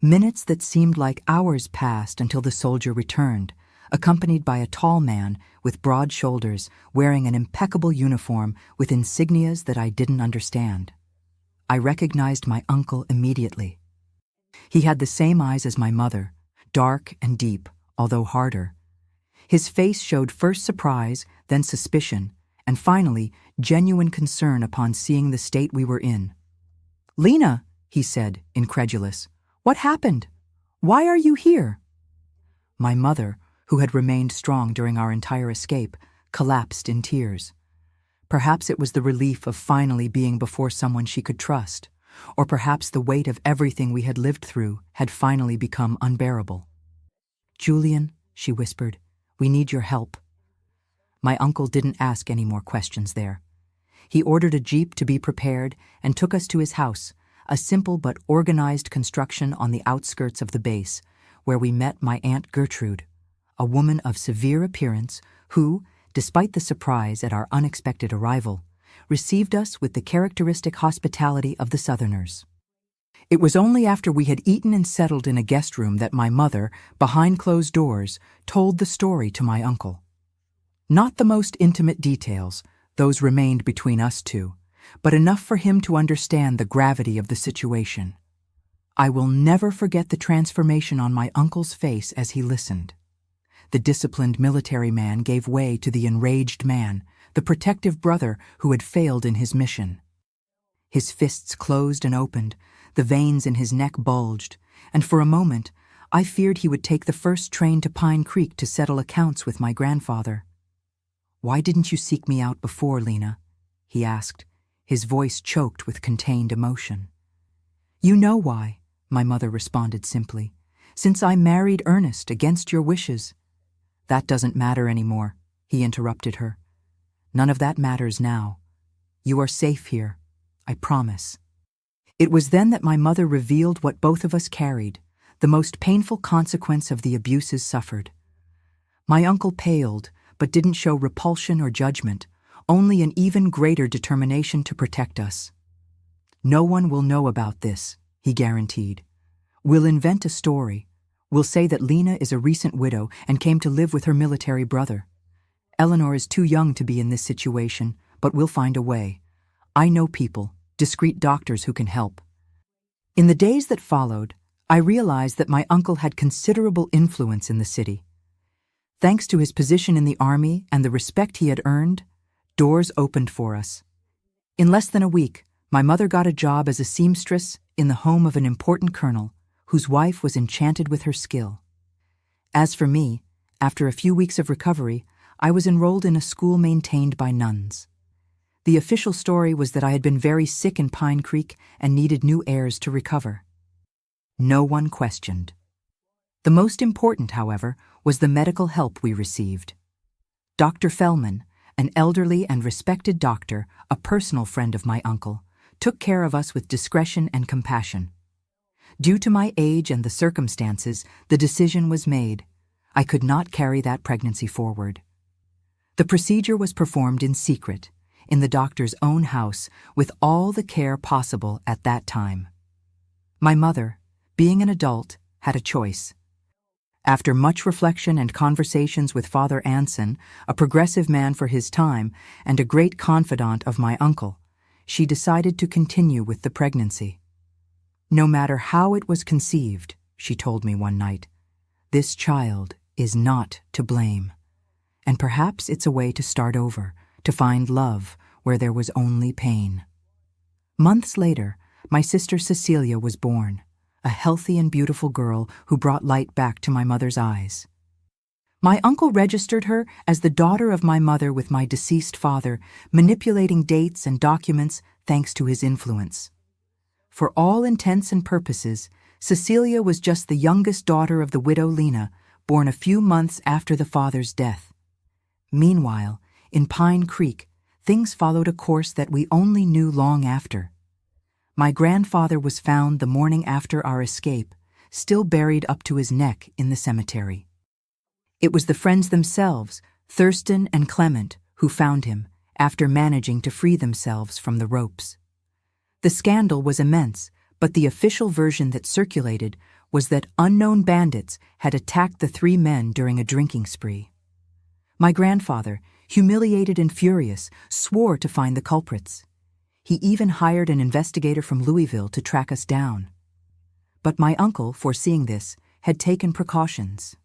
Minutes that seemed like hours passed until the soldier returned, accompanied by a tall man with broad shoulders, wearing an impeccable uniform with insignias that I didn't understand. I recognized my uncle immediately. He had the same eyes as my mother, dark and deep, although harder. His face showed first surprise, then suspicion, and finally genuine concern upon seeing the state we were in. "Lena," he said, incredulous, "what happened? Why are you here?" My mother, who had remained strong during our entire escape, collapsed in tears. Perhaps it was the relief of finally being before someone she could trust, or perhaps the weight of everything we had lived through had finally become unbearable. "Julian," she whispered, "we need your help." My uncle didn't ask any more questions there. He ordered a jeep to be prepared and took us to his house, a simple but organized construction on the outskirts of the base, where we met my Aunt Gertrude, a woman of severe appearance who, despite the surprise at our unexpected arrival, received us with the characteristic hospitality of the Southerners. It was only after we had eaten and settled in a guest room that my mother, behind closed doors, told the story to my uncle. Not the most intimate details, those remained between us two, but enough for him to understand the gravity of the situation. I will never forget the transformation on my uncle's face as he listened. The disciplined military man gave way to the enraged man, the protective brother who had failed in his mission. His fists closed and opened, the veins in his neck bulged, and for a moment I feared he would take the first train to Pine Creek to settle accounts with my grandfather. "Why didn't you seek me out before, Lena?" he asked, his voice choked with contained emotion. "You know why," my mother responded simply, "since I married Ernest against your wishes." "That doesn't matter anymore," he interrupted her. "None of that matters now. You are safe here, I promise." It was then that my mother revealed what both of us carried, the most painful consequence of the abuses suffered. My uncle paled, but didn't show repulsion or judgment, only an even greater determination to protect us. "No one will know about this," he guaranteed. "We'll invent a story. We'll say that Lena is a recent widow and came to live with her military brother. Eleanor is too young to be in this situation, but we'll find a way. I know people, discreet doctors who can help." In the days that followed, I realized that my uncle had considerable influence in the city. Thanks to his position in the army and the respect he had earned, doors opened for us. In less than a week, my mother got a job as a seamstress in the home of an important colonel, whose wife was enchanted with her skill. As for me, after a few weeks of recovery, I was enrolled in a school maintained by nuns. The official story was that I had been very sick in Pine Creek and needed new heirs to recover. No one questioned. The most important, however, was the medical help we received. Dr. Fellman, an elderly and respected doctor, a personal friend of my uncle, took care of us with discretion and compassion. Due to my age and the circumstances, the decision was made. I could not carry that pregnancy forward. The procedure was performed in secret, in the doctor's own house, with all the care possible at that time. My mother, being an adult, had a choice. After much reflection and conversations with Father Anson, a progressive man for his time and a great confidant of my uncle, she decided to continue with the pregnancy. No matter how it was conceived, she told me one night, this child is not to blame. And perhaps it's a way to start over, to find love where there was only pain. Months later, my sister Cecilia was born, a healthy and beautiful girl who brought light back to my mother's eyes. My uncle registered her as the daughter of my mother with my deceased father, manipulating dates and documents thanks to his influence. For all intents and purposes, Cecilia was just the youngest daughter of the widow Lena, born a few months after the father's death. Meanwhile, in Pine Creek, things followed a course that we only knew long after. My grandfather was found the morning after our escape, still buried up to his neck in the cemetery. It was the friends themselves, Thurston and Clement, who found him, after managing to free themselves from the ropes. The scandal was immense, but the official version that circulated was that unknown bandits had attacked the three men during a drinking spree. My grandfather, humiliated and furious, swore to find the culprits. He even hired an investigator from Louisville to track us down. But my uncle, foreseeing this, had taken precautions.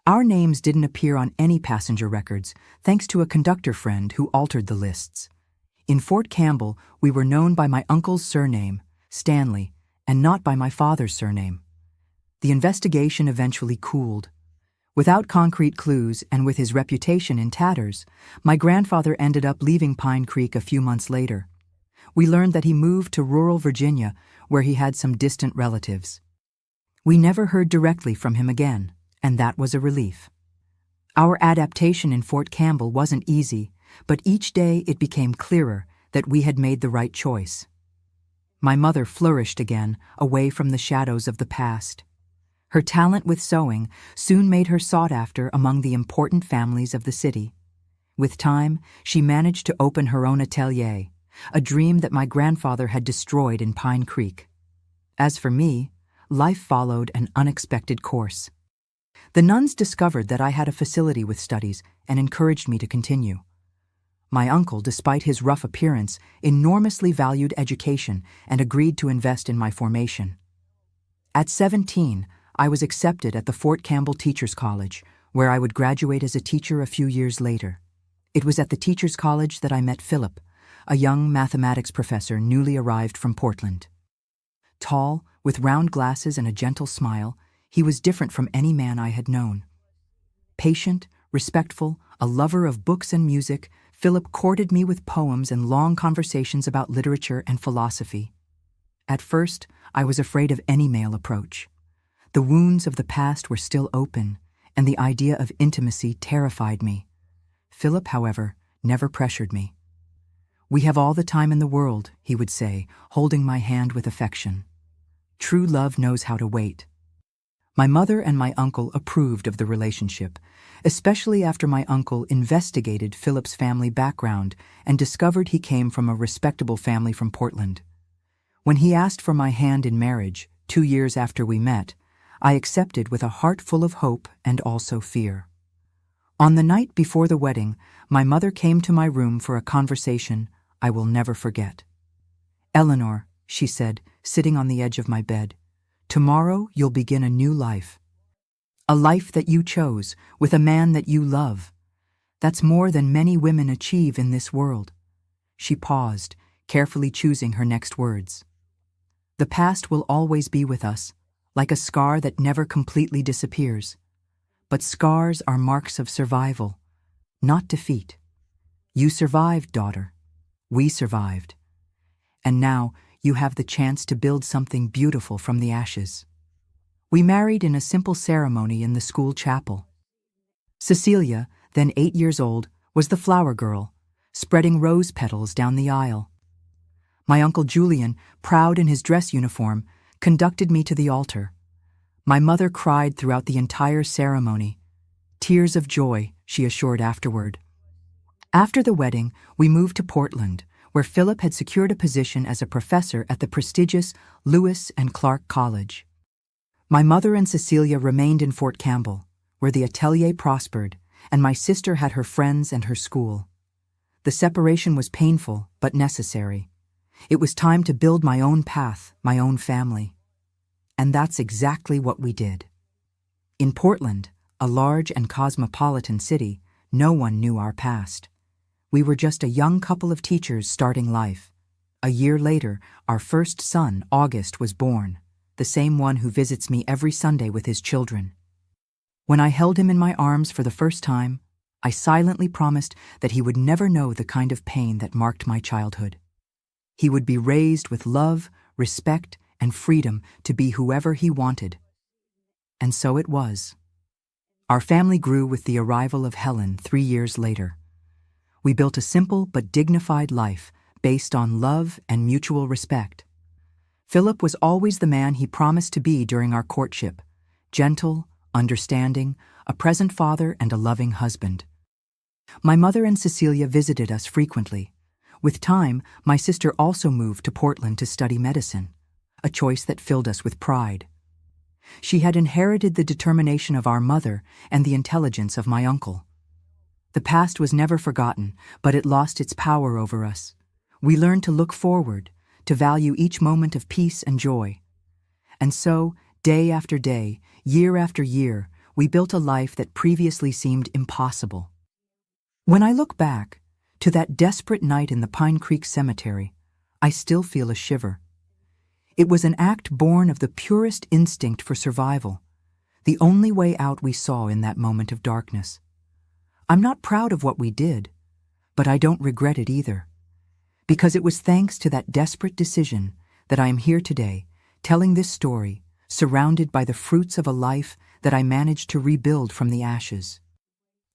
Our names didn't appear on any passenger records, thanks to a conductor friend who altered the lists. In Fort Campbell, we were known by my uncle's surname, Stanley, and not by my father's surname. The investigation eventually cooled. Without concrete clues and with his reputation in tatters, my grandfather ended up leaving Pine Creek a few months later. We learned that he moved to rural Virginia, where he had some distant relatives. We never heard directly from him again, and that was a relief. Our adaptation in Fort Campbell wasn't easy, but each day it became clearer that we had made the right choice. My mother flourished again, away from the shadows of the past. Her talent with sewing soon made her sought after among the important families of the city. With time, she managed to open her own atelier, a dream that my grandfather had destroyed in Pine Creek. As for me, life followed an unexpected course. The nuns discovered that I had a facility with studies and encouraged me to continue. My uncle, despite his rough appearance, enormously valued education and agreed to invest in my formation. At 17, I was accepted at the Fort Campbell Teachers College, where I would graduate as a teacher a few years later. It was at the Teachers College that I met Philip, a young mathematics professor newly arrived from Portland. Tall, with round glasses and a gentle smile, he was different from any man I had known. Patient, respectful, a lover of books and music, Philip courted me with poems and long conversations about literature and philosophy. At first, I was afraid of any male approach. The wounds of the past were still open, and the idea of intimacy terrified me. Philip, however, never pressured me. "We have all the time in the world," he would say, holding my hand with affection. "True love knows how to wait." My mother and my uncle approved of the relationship, especially after my uncle investigated Philip's family background and discovered he came from a respectable family from Portland. When he asked for my hand in marriage, 2 years after we met, I accepted with a heart full of hope and also fear. On the night before the wedding, my mother came to my room for a conversation I will never forget. "Eleanor," she said, sitting on the edge of my bed, "tomorrow you'll begin a new life. A life that you chose, with a man that you love. That's more than many women achieve in this world." She paused, carefully choosing her next words. "The past will always be with us, like a scar that never completely disappears. But scars are marks of survival, not defeat. You survived, daughter. We survived. And now you have the chance to build something beautiful from the ashes." We married in a simple ceremony in the school chapel. Cecilia, then 8 years old, was the flower girl, spreading rose petals down the aisle. My Uncle Julian, proud in his dress uniform, conducted me to the altar. My mother cried throughout the entire ceremony, Tears of joy, she assured afterward. After the wedding, we moved to Portland, where Philip had secured a position as a professor at the prestigious Lewis and Clark College. My mother and Cecilia remained in Fort Campbell, where the atelier prospered, and my sister had her friends and her school. The separation was painful, but necessary. It was time to build my own path, my own family. And that's exactly what we did. In Portland, a large and cosmopolitan city, no one knew our past. We were just a young couple of teachers starting life. A year later, our first son, August, was born, the same one who visits me every Sunday with his children. When I held him in my arms for the first time, I silently promised that he would never know the kind of pain that marked my childhood. He would be raised with love, respect, and freedom to be whoever he wanted. And so it was. Our family grew with the arrival of Helen 3 years later. We built a simple but dignified life based on love and mutual respect. Philip was always the man he promised to be during our courtship: gentle, understanding, a present father, and a loving husband. My mother and Cecilia visited us frequently. With time, my sister also moved to Portland to study medicine, a choice that filled us with pride. She had inherited the determination of our mother and the intelligence of my uncle. The past was never forgotten, but it lost its power over us. We learned to look forward, to value each moment of peace and joy. And so, day after day, year after year, we built a life that previously seemed impossible. When I look back to that desperate night in the Pine Creek Cemetery, I still feel a shiver. It was an act born of the purest instinct for survival, the only way out we saw in that moment of darkness. I'm not proud of what we did, but I don't regret it either, because it was thanks to that desperate decision that I am here today, telling this story, surrounded by the fruits of a life that I managed to rebuild from the ashes.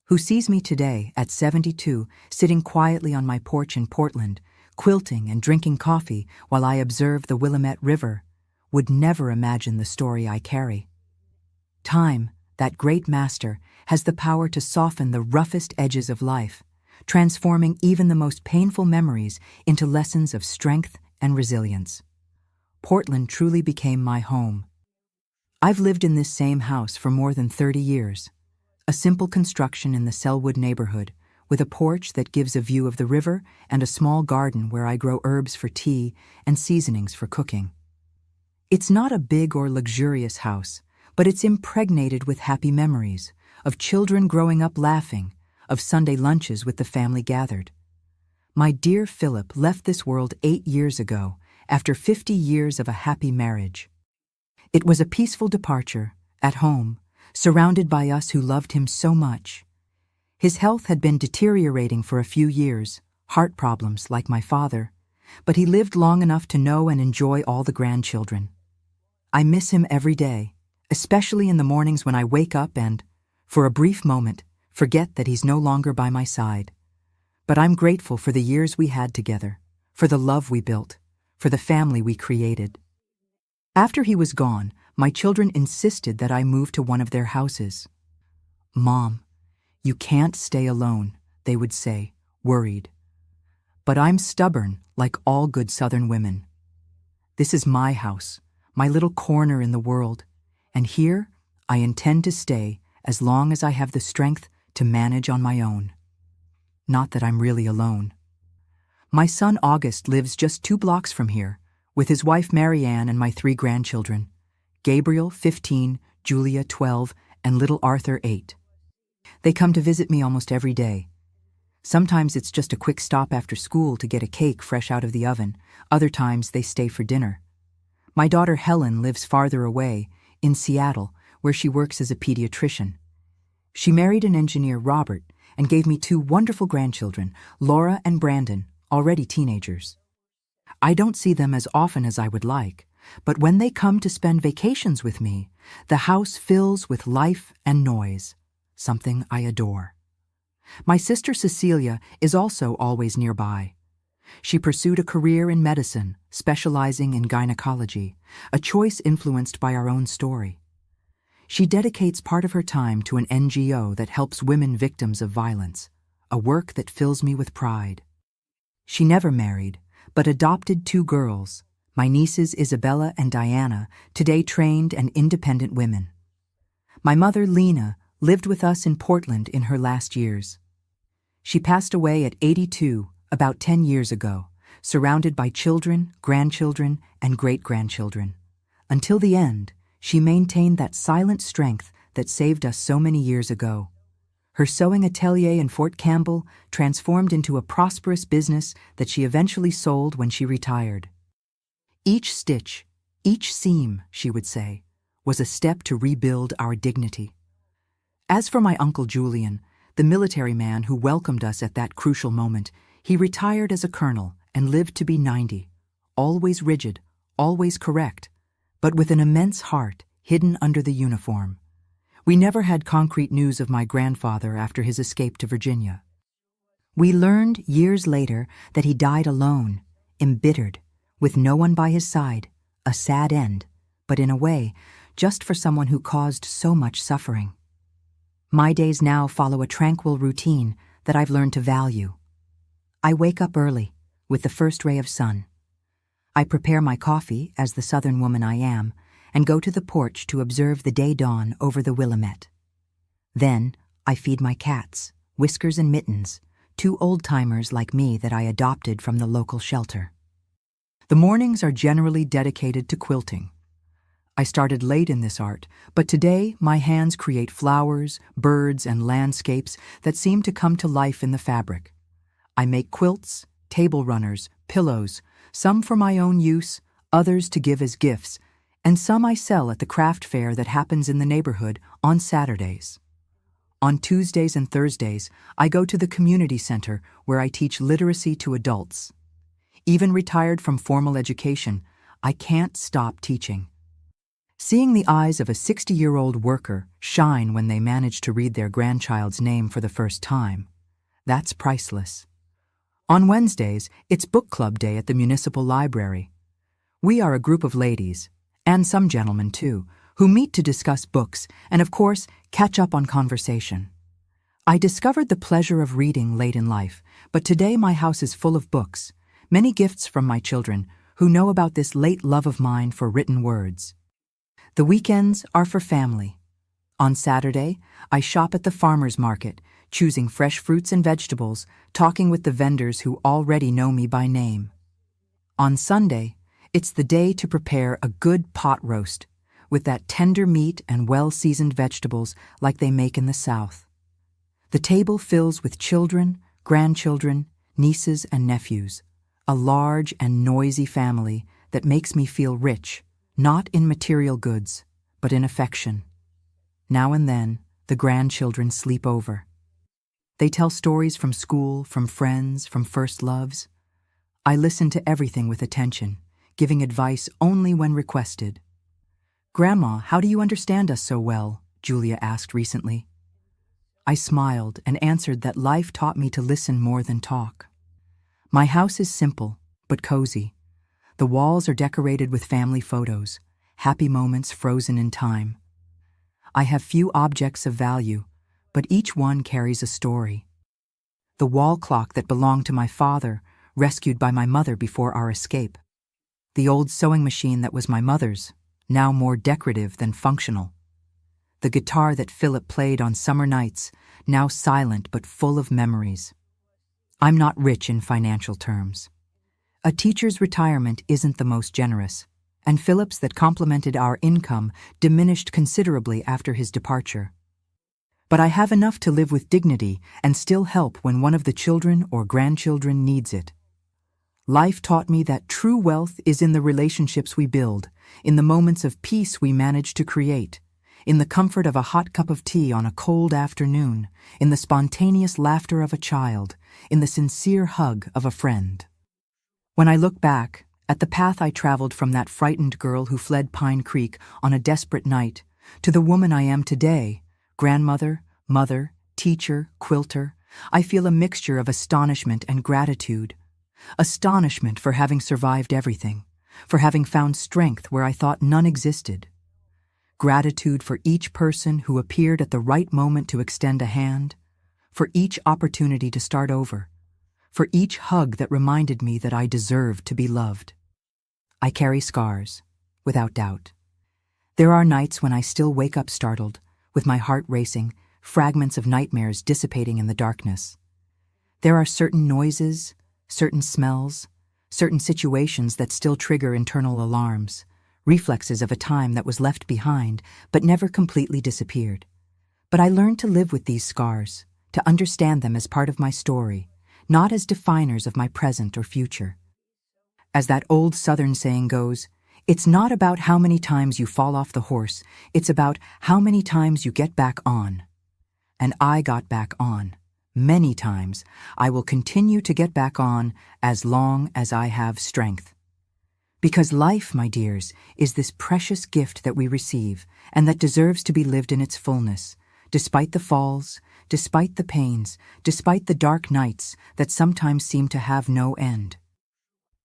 Who sees me today, at 72, sitting quietly on my porch in Portland, quilting and drinking coffee while I observe the Willamette River, would never imagine the story I carry. Time, that great master, has the power to soften the roughest edges of life, transforming even the most painful memories into lessons of strength and resilience. Portland truly became my home. I've lived in this same house for more than 30 years, a simple construction in the Selwood neighborhood, with a porch that gives a view of the river and a small garden where I grow herbs for tea and seasonings for cooking. It's not a big or luxurious house, but it's impregnated with happy memories, of children growing up laughing, of Sunday lunches with the family gathered. My dear Philip left this world 8 years ago, after 50 years of a happy marriage. It was a peaceful departure, at home, surrounded by us who loved him so much. His health had been deteriorating for a few years, heart problems like my father, but he lived long enough to know and enjoy all the grandchildren. I miss him every day, especially in the mornings when I wake up and, for a brief moment, forget that he's no longer by my side. But I'm grateful for the years we had together, for the love we built, for the family we created. After he was gone, my children insisted that I move to one of their houses. "Mom, you can't stay alone," they would say, worried. But I'm stubborn, like all good Southern women. This is my house, my little corner in the world, and here I intend to stay as long as I have the strength to manage on my own. Not that I'm really alone. My son August lives just 2 blocks from here, with his wife Marianne and my 3 grandchildren, Gabriel, 15, Julia, 12, and little Arthur, 8. They come to visit me almost every day. Sometimes it's just a quick stop after school to get a cake fresh out of the oven. Other times they stay for dinner. My daughter Helen lives farther away, in Seattle, where she works as a pediatrician. She married an engineer, Robert, and gave me 2 wonderful grandchildren, Laura and Brandon, already teenagers. I don't see them as often as I would like, but when they come to spend vacations with me, the house fills with life and noise, something I adore. My sister Cecilia is also always nearby. She pursued a career in medicine, specializing in gynecology, a choice influenced by our own story. She dedicates part of her time to an NGO that helps women victims of violence, a work that fills me with pride. She never married, but adopted 2 girls, my nieces Isabella and Diana, today trained and independent women. My mother, Lena, lived with us in Portland in her last years. She passed away at 82, about 10 years ago, surrounded by children, grandchildren, and great-grandchildren. Until the end, she maintained that silent strength that saved us so many years ago. Her sewing atelier in Fort Campbell transformed into a prosperous business that she eventually sold when she retired. Each stitch, each seam, she would say, was a step to rebuild our dignity. As for my Uncle Julian, the military man who welcomed us at that crucial moment, he retired as a colonel and lived to be 90, always rigid, always correct, but with an immense heart hidden under the uniform. We never had concrete news of my grandfather after his escape to Virginia. We learned years later that he died alone, embittered, with no one by his side, a sad end, but in a way, just for someone who caused so much suffering. My days now follow a tranquil routine that I've learned to value. I wake up early, with the first ray of sun. I prepare my coffee, as the Southern woman I am, and go to the porch to observe the day dawn over the Willamette. Then, I feed my cats, Whiskers and Mittens, 2 old-timers like me that I adopted from the local shelter. The mornings are generally dedicated to quilting. I started late in this art, but today my hands create flowers, birds, and landscapes that seem to come to life in the fabric. I make quilts, table runners, pillows, some for my own use, others to give as gifts, and some I sell at the craft fair that happens in the neighborhood on Saturdays. On Tuesdays and Thursdays, I go to the community center where I teach literacy to adults. Even retired from formal education, I can't stop teaching. Seeing the eyes of a 60-year-old worker shine when they manage to read their grandchild's name for the first time, that's priceless. On Wednesdays, it's book club day at the municipal library. We are a group of ladies, and some gentlemen too, who meet to discuss books and, of course, catch up on conversation. I discovered the pleasure of reading late in life, but today my house is full of books, many gifts from my children who know about this late love of mine for written words. The weekends are for family. On Saturday, I shop at the farmer's market, choosing fresh fruits and vegetables, talking with the vendors who already know me by name. On Sunday, it's the day to prepare a good pot roast, with that tender meat and well-seasoned vegetables like they make in the South. The table fills with children, grandchildren, nieces and nephews, a large and noisy family that makes me feel rich, not in material goods, but in affection. Now and then, the grandchildren sleep over. They tell stories from school, from friends, from first loves. I listen to everything with attention, giving advice only when requested. "Grandma, how do you understand us so well?" Julia asked recently. I smiled and answered that life taught me to listen more than talk. My house is simple, but cozy. The walls are decorated with family photos, happy moments frozen in time. I have few objects of value, but each one carries a story. The wall clock that belonged to my father, rescued by my mother before our escape. The old sewing machine that was my mother's, now more decorative than functional. The guitar that Philip played on summer nights, now silent but full of memories. I'm not rich in financial terms. A teacher's retirement isn't the most generous, and Philip's that complemented our income diminished considerably after his departure. But I have enough to live with dignity and still help when one of the children or grandchildren needs it. Life taught me that true wealth is in the relationships we build, in the moments of peace we manage to create, in the comfort of a hot cup of tea on a cold afternoon, in the spontaneous laughter of a child, in the sincere hug of a friend. When I look back at the path I traveled from that frightened girl who fled Pine Creek on a desperate night to the woman I am today, grandmother, mother, teacher, quilter, I feel a mixture of astonishment and gratitude. Astonishment for having survived everything, for having found strength where I thought none existed. Gratitude for each person who appeared at the right moment to extend a hand, for each opportunity to start over, for each hug that reminded me that I deserved to be loved. I carry scars, without doubt. There are nights when I still wake up startled, with my heart racing, fragments of nightmares dissipating in the darkness. There are certain noises, certain smells, certain situations that still trigger internal alarms, reflexes of a time that was left behind but never completely disappeared. But I learned to live with these scars, to understand them as part of my story, not as definers of my present or future. As that old Southern saying goes, it's not about how many times you fall off the horse, it's about how many times you get back on. And I got back on. Many times. I will continue to get back on as long as I have strength. Because life, my dears, is this precious gift that we receive and that deserves to be lived in its fullness, despite the falls, despite the pains, despite the dark nights that sometimes seem to have no end.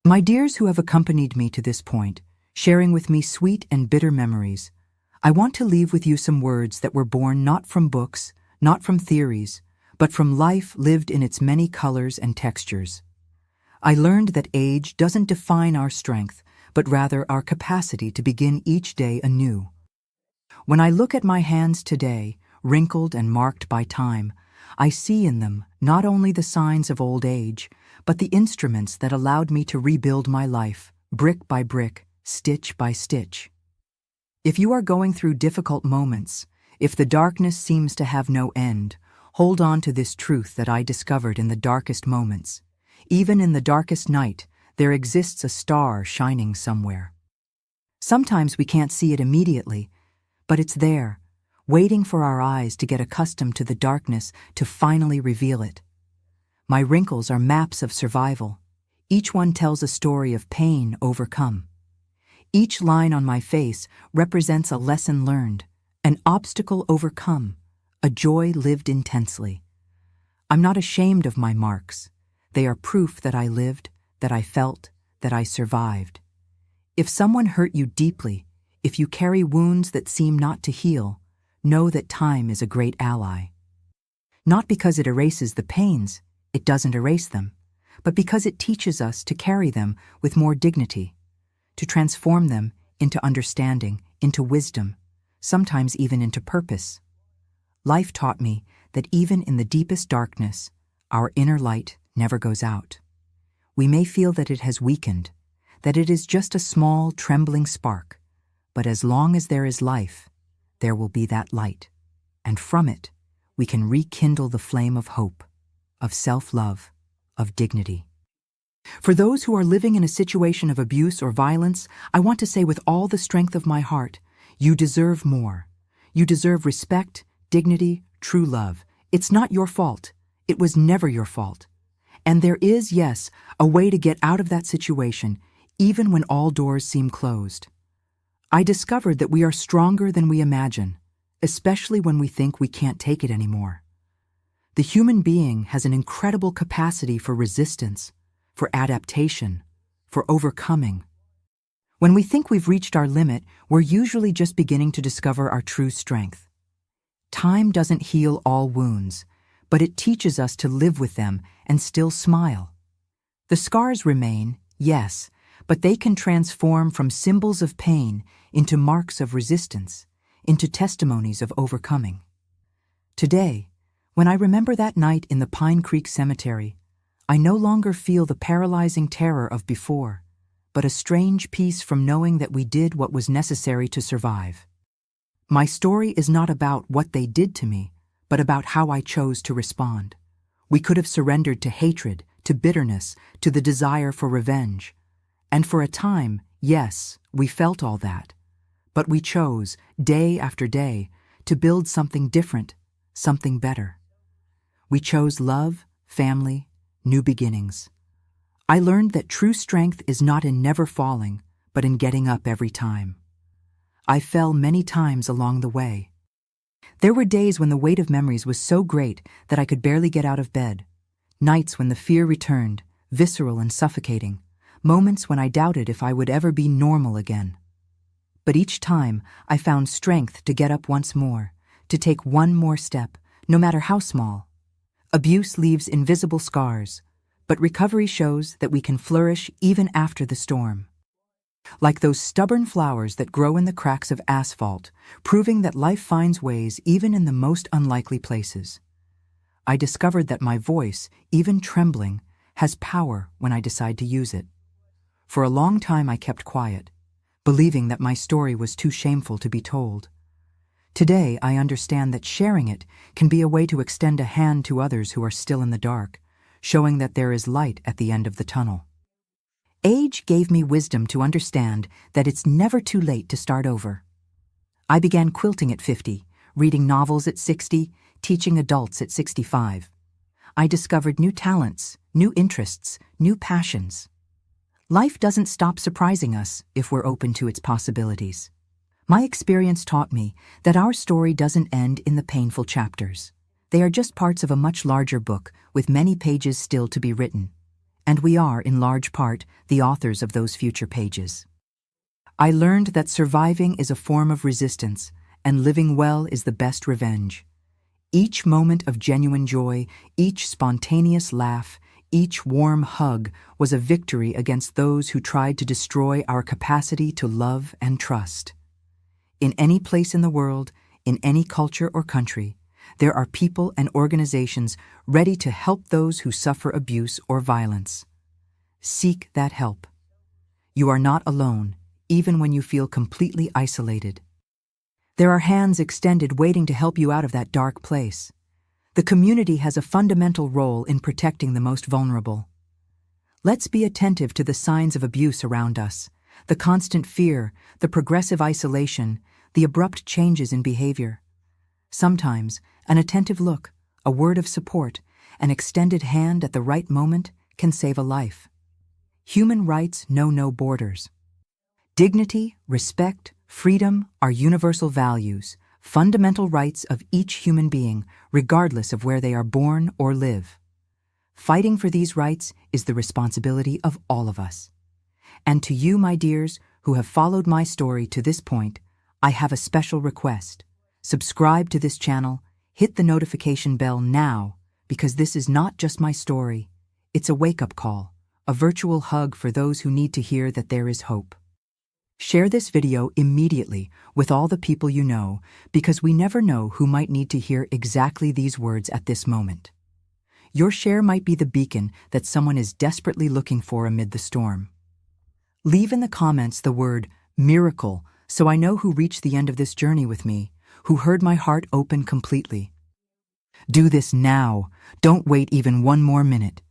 My dears who have accompanied me to this point, sharing with me sweet and bitter memories, I want to leave with you some words that were born not from books, not from theories, but from life lived in its many colors and textures. I learned that age doesn't define our strength, but rather our capacity to begin each day anew. When I look at my hands today, wrinkled and marked by time, I see in them not only the signs of old age, but the instruments that allowed me to rebuild my life, brick by brick, stitch by stitch. If you are going through difficult moments, if the darkness seems to have no end, hold on to this truth that I discovered in the darkest moments. Even in the darkest night, there exists a star shining somewhere. Sometimes we can't see it immediately, but it's there, waiting for our eyes to get accustomed to the darkness to finally reveal it. My wrinkles are maps of survival. Each one tells a story of pain overcome. Each line on my face represents a lesson learned, an obstacle overcome, a joy lived intensely. I'm not ashamed of my marks. They are proof that I lived, that I felt, that I survived. If someone hurt you deeply, if you carry wounds that seem not to heal, know that time is a great ally. Not because it erases the pains, it doesn't erase them, but because it teaches us to carry them with more dignity, to transform them into understanding, into wisdom, sometimes even into purpose. Life taught me that even in the deepest darkness, our inner light never goes out. We may feel that it has weakened, that it is just a small, trembling spark, but as long as there is life, there will be that light, and from it, we can rekindle the flame of hope, of self-love, of dignity. For those who are living in a situation of abuse or violence, I want to say with all the strength of my heart, you deserve more. You deserve respect, dignity, true love. It's not your fault. It was never your fault. And there is, yes, a way to get out of that situation, even when all doors seem closed. I discovered that we are stronger than we imagine, especially when we think we can't take it anymore. The human being has an incredible capacity for resistance, for adaptation, for overcoming. When we think we've reached our limit, we're usually just beginning to discover our true strength. Time doesn't heal all wounds, but it teaches us to live with them and still smile. The scars remain, yes, but they can transform from symbols of pain into marks of resistance, into testimonies of overcoming. Today, when I remember that night in the Pine Creek Cemetery, I no longer feel the paralyzing terror of before, but a strange peace from knowing that we did what was necessary to survive. My story is not about what they did to me, but about how I chose to respond. We could have surrendered to hatred, to bitterness, to the desire for revenge. And for a time, yes, we felt all that. But we chose, day after day, to build something different, something better. We chose love, family, new beginnings. I learned that true strength is not in never falling, but in getting up every time. I fell many times along the way. There were days when the weight of memories was so great that I could barely get out of bed. Nights when the fear returned, visceral and suffocating. Moments when I doubted if I would ever be normal again. But each time, I found strength to get up once more, to take one more step, no matter how small. Abuse leaves invisible scars, but recovery shows that we can flourish even after the storm. Like those stubborn flowers that grow in the cracks of asphalt, proving that life finds ways even in the most unlikely places. I discovered that my voice, even trembling, has power when I decide to use it. For a long time I kept quiet, believing that my story was too shameful to be told. Today I understand that sharing it can be a way to extend a hand to others who are still in the dark, showing that there is light at the end of the tunnel. Age gave me wisdom to understand that it's never too late to start over. I began quilting at 50, reading novels at 60, teaching adults at 65. I discovered new talents, new interests, new passions. Life doesn't stop surprising us if we're open to its possibilities. My experience taught me that our story doesn't end in the painful chapters. They are just parts of a much larger book with many pages still to be written. And we are, in large part, the authors of those future pages. I learned that surviving is a form of resistance, and living well is the best revenge. Each moment of genuine joy, each spontaneous laugh, each warm hug was a victory against those who tried to destroy our capacity to love and trust. In any place in the world, in any culture or country, there are people and organizations ready to help those who suffer abuse or violence. Seek that help. You are not alone, even when you feel completely isolated. There are hands extended waiting to help you out of that dark place. The community has a fundamental role in protecting the most vulnerable. Let's be attentive to the signs of abuse around us, the constant fear, the progressive isolation, the abrupt changes in behavior. Sometimes, an attentive look, a word of support, an extended hand at the right moment can save a life. Human rights know no borders. Dignity, respect, freedom are universal values, fundamental rights of each human being, regardless of where they are born or live. Fighting for these rights is the responsibility of all of us. And to you, my dears, who have followed my story to this point, I have a special request. Subscribe to this channel, hit the notification bell now, because this is not just my story. It's a wake-up call, a virtual hug for those who need to hear that there is hope. Share this video immediately with all the people you know, because we never know who might need to hear exactly these words at this moment. Your share might be the beacon that someone is desperately looking for amid the storm. Leave in the comments the word miracle so I know who reached the end of this journey with me, who heard my heart open completely. Do this now. Don't wait even one more minute.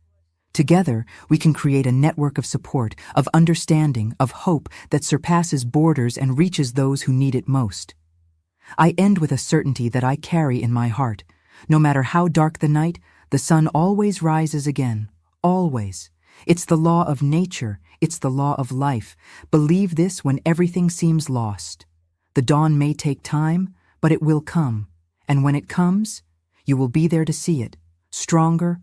Together, we can create a network of support, of understanding, of hope that surpasses borders and reaches those who need it most. I end with a certainty that I carry in my heart. No matter how dark the night, the sun always rises again. Always. It's the law of nature. It's the law of life. Believe this when everything seems lost. The dawn may take time, but it will come. And when it comes, you will be there to see it, stronger,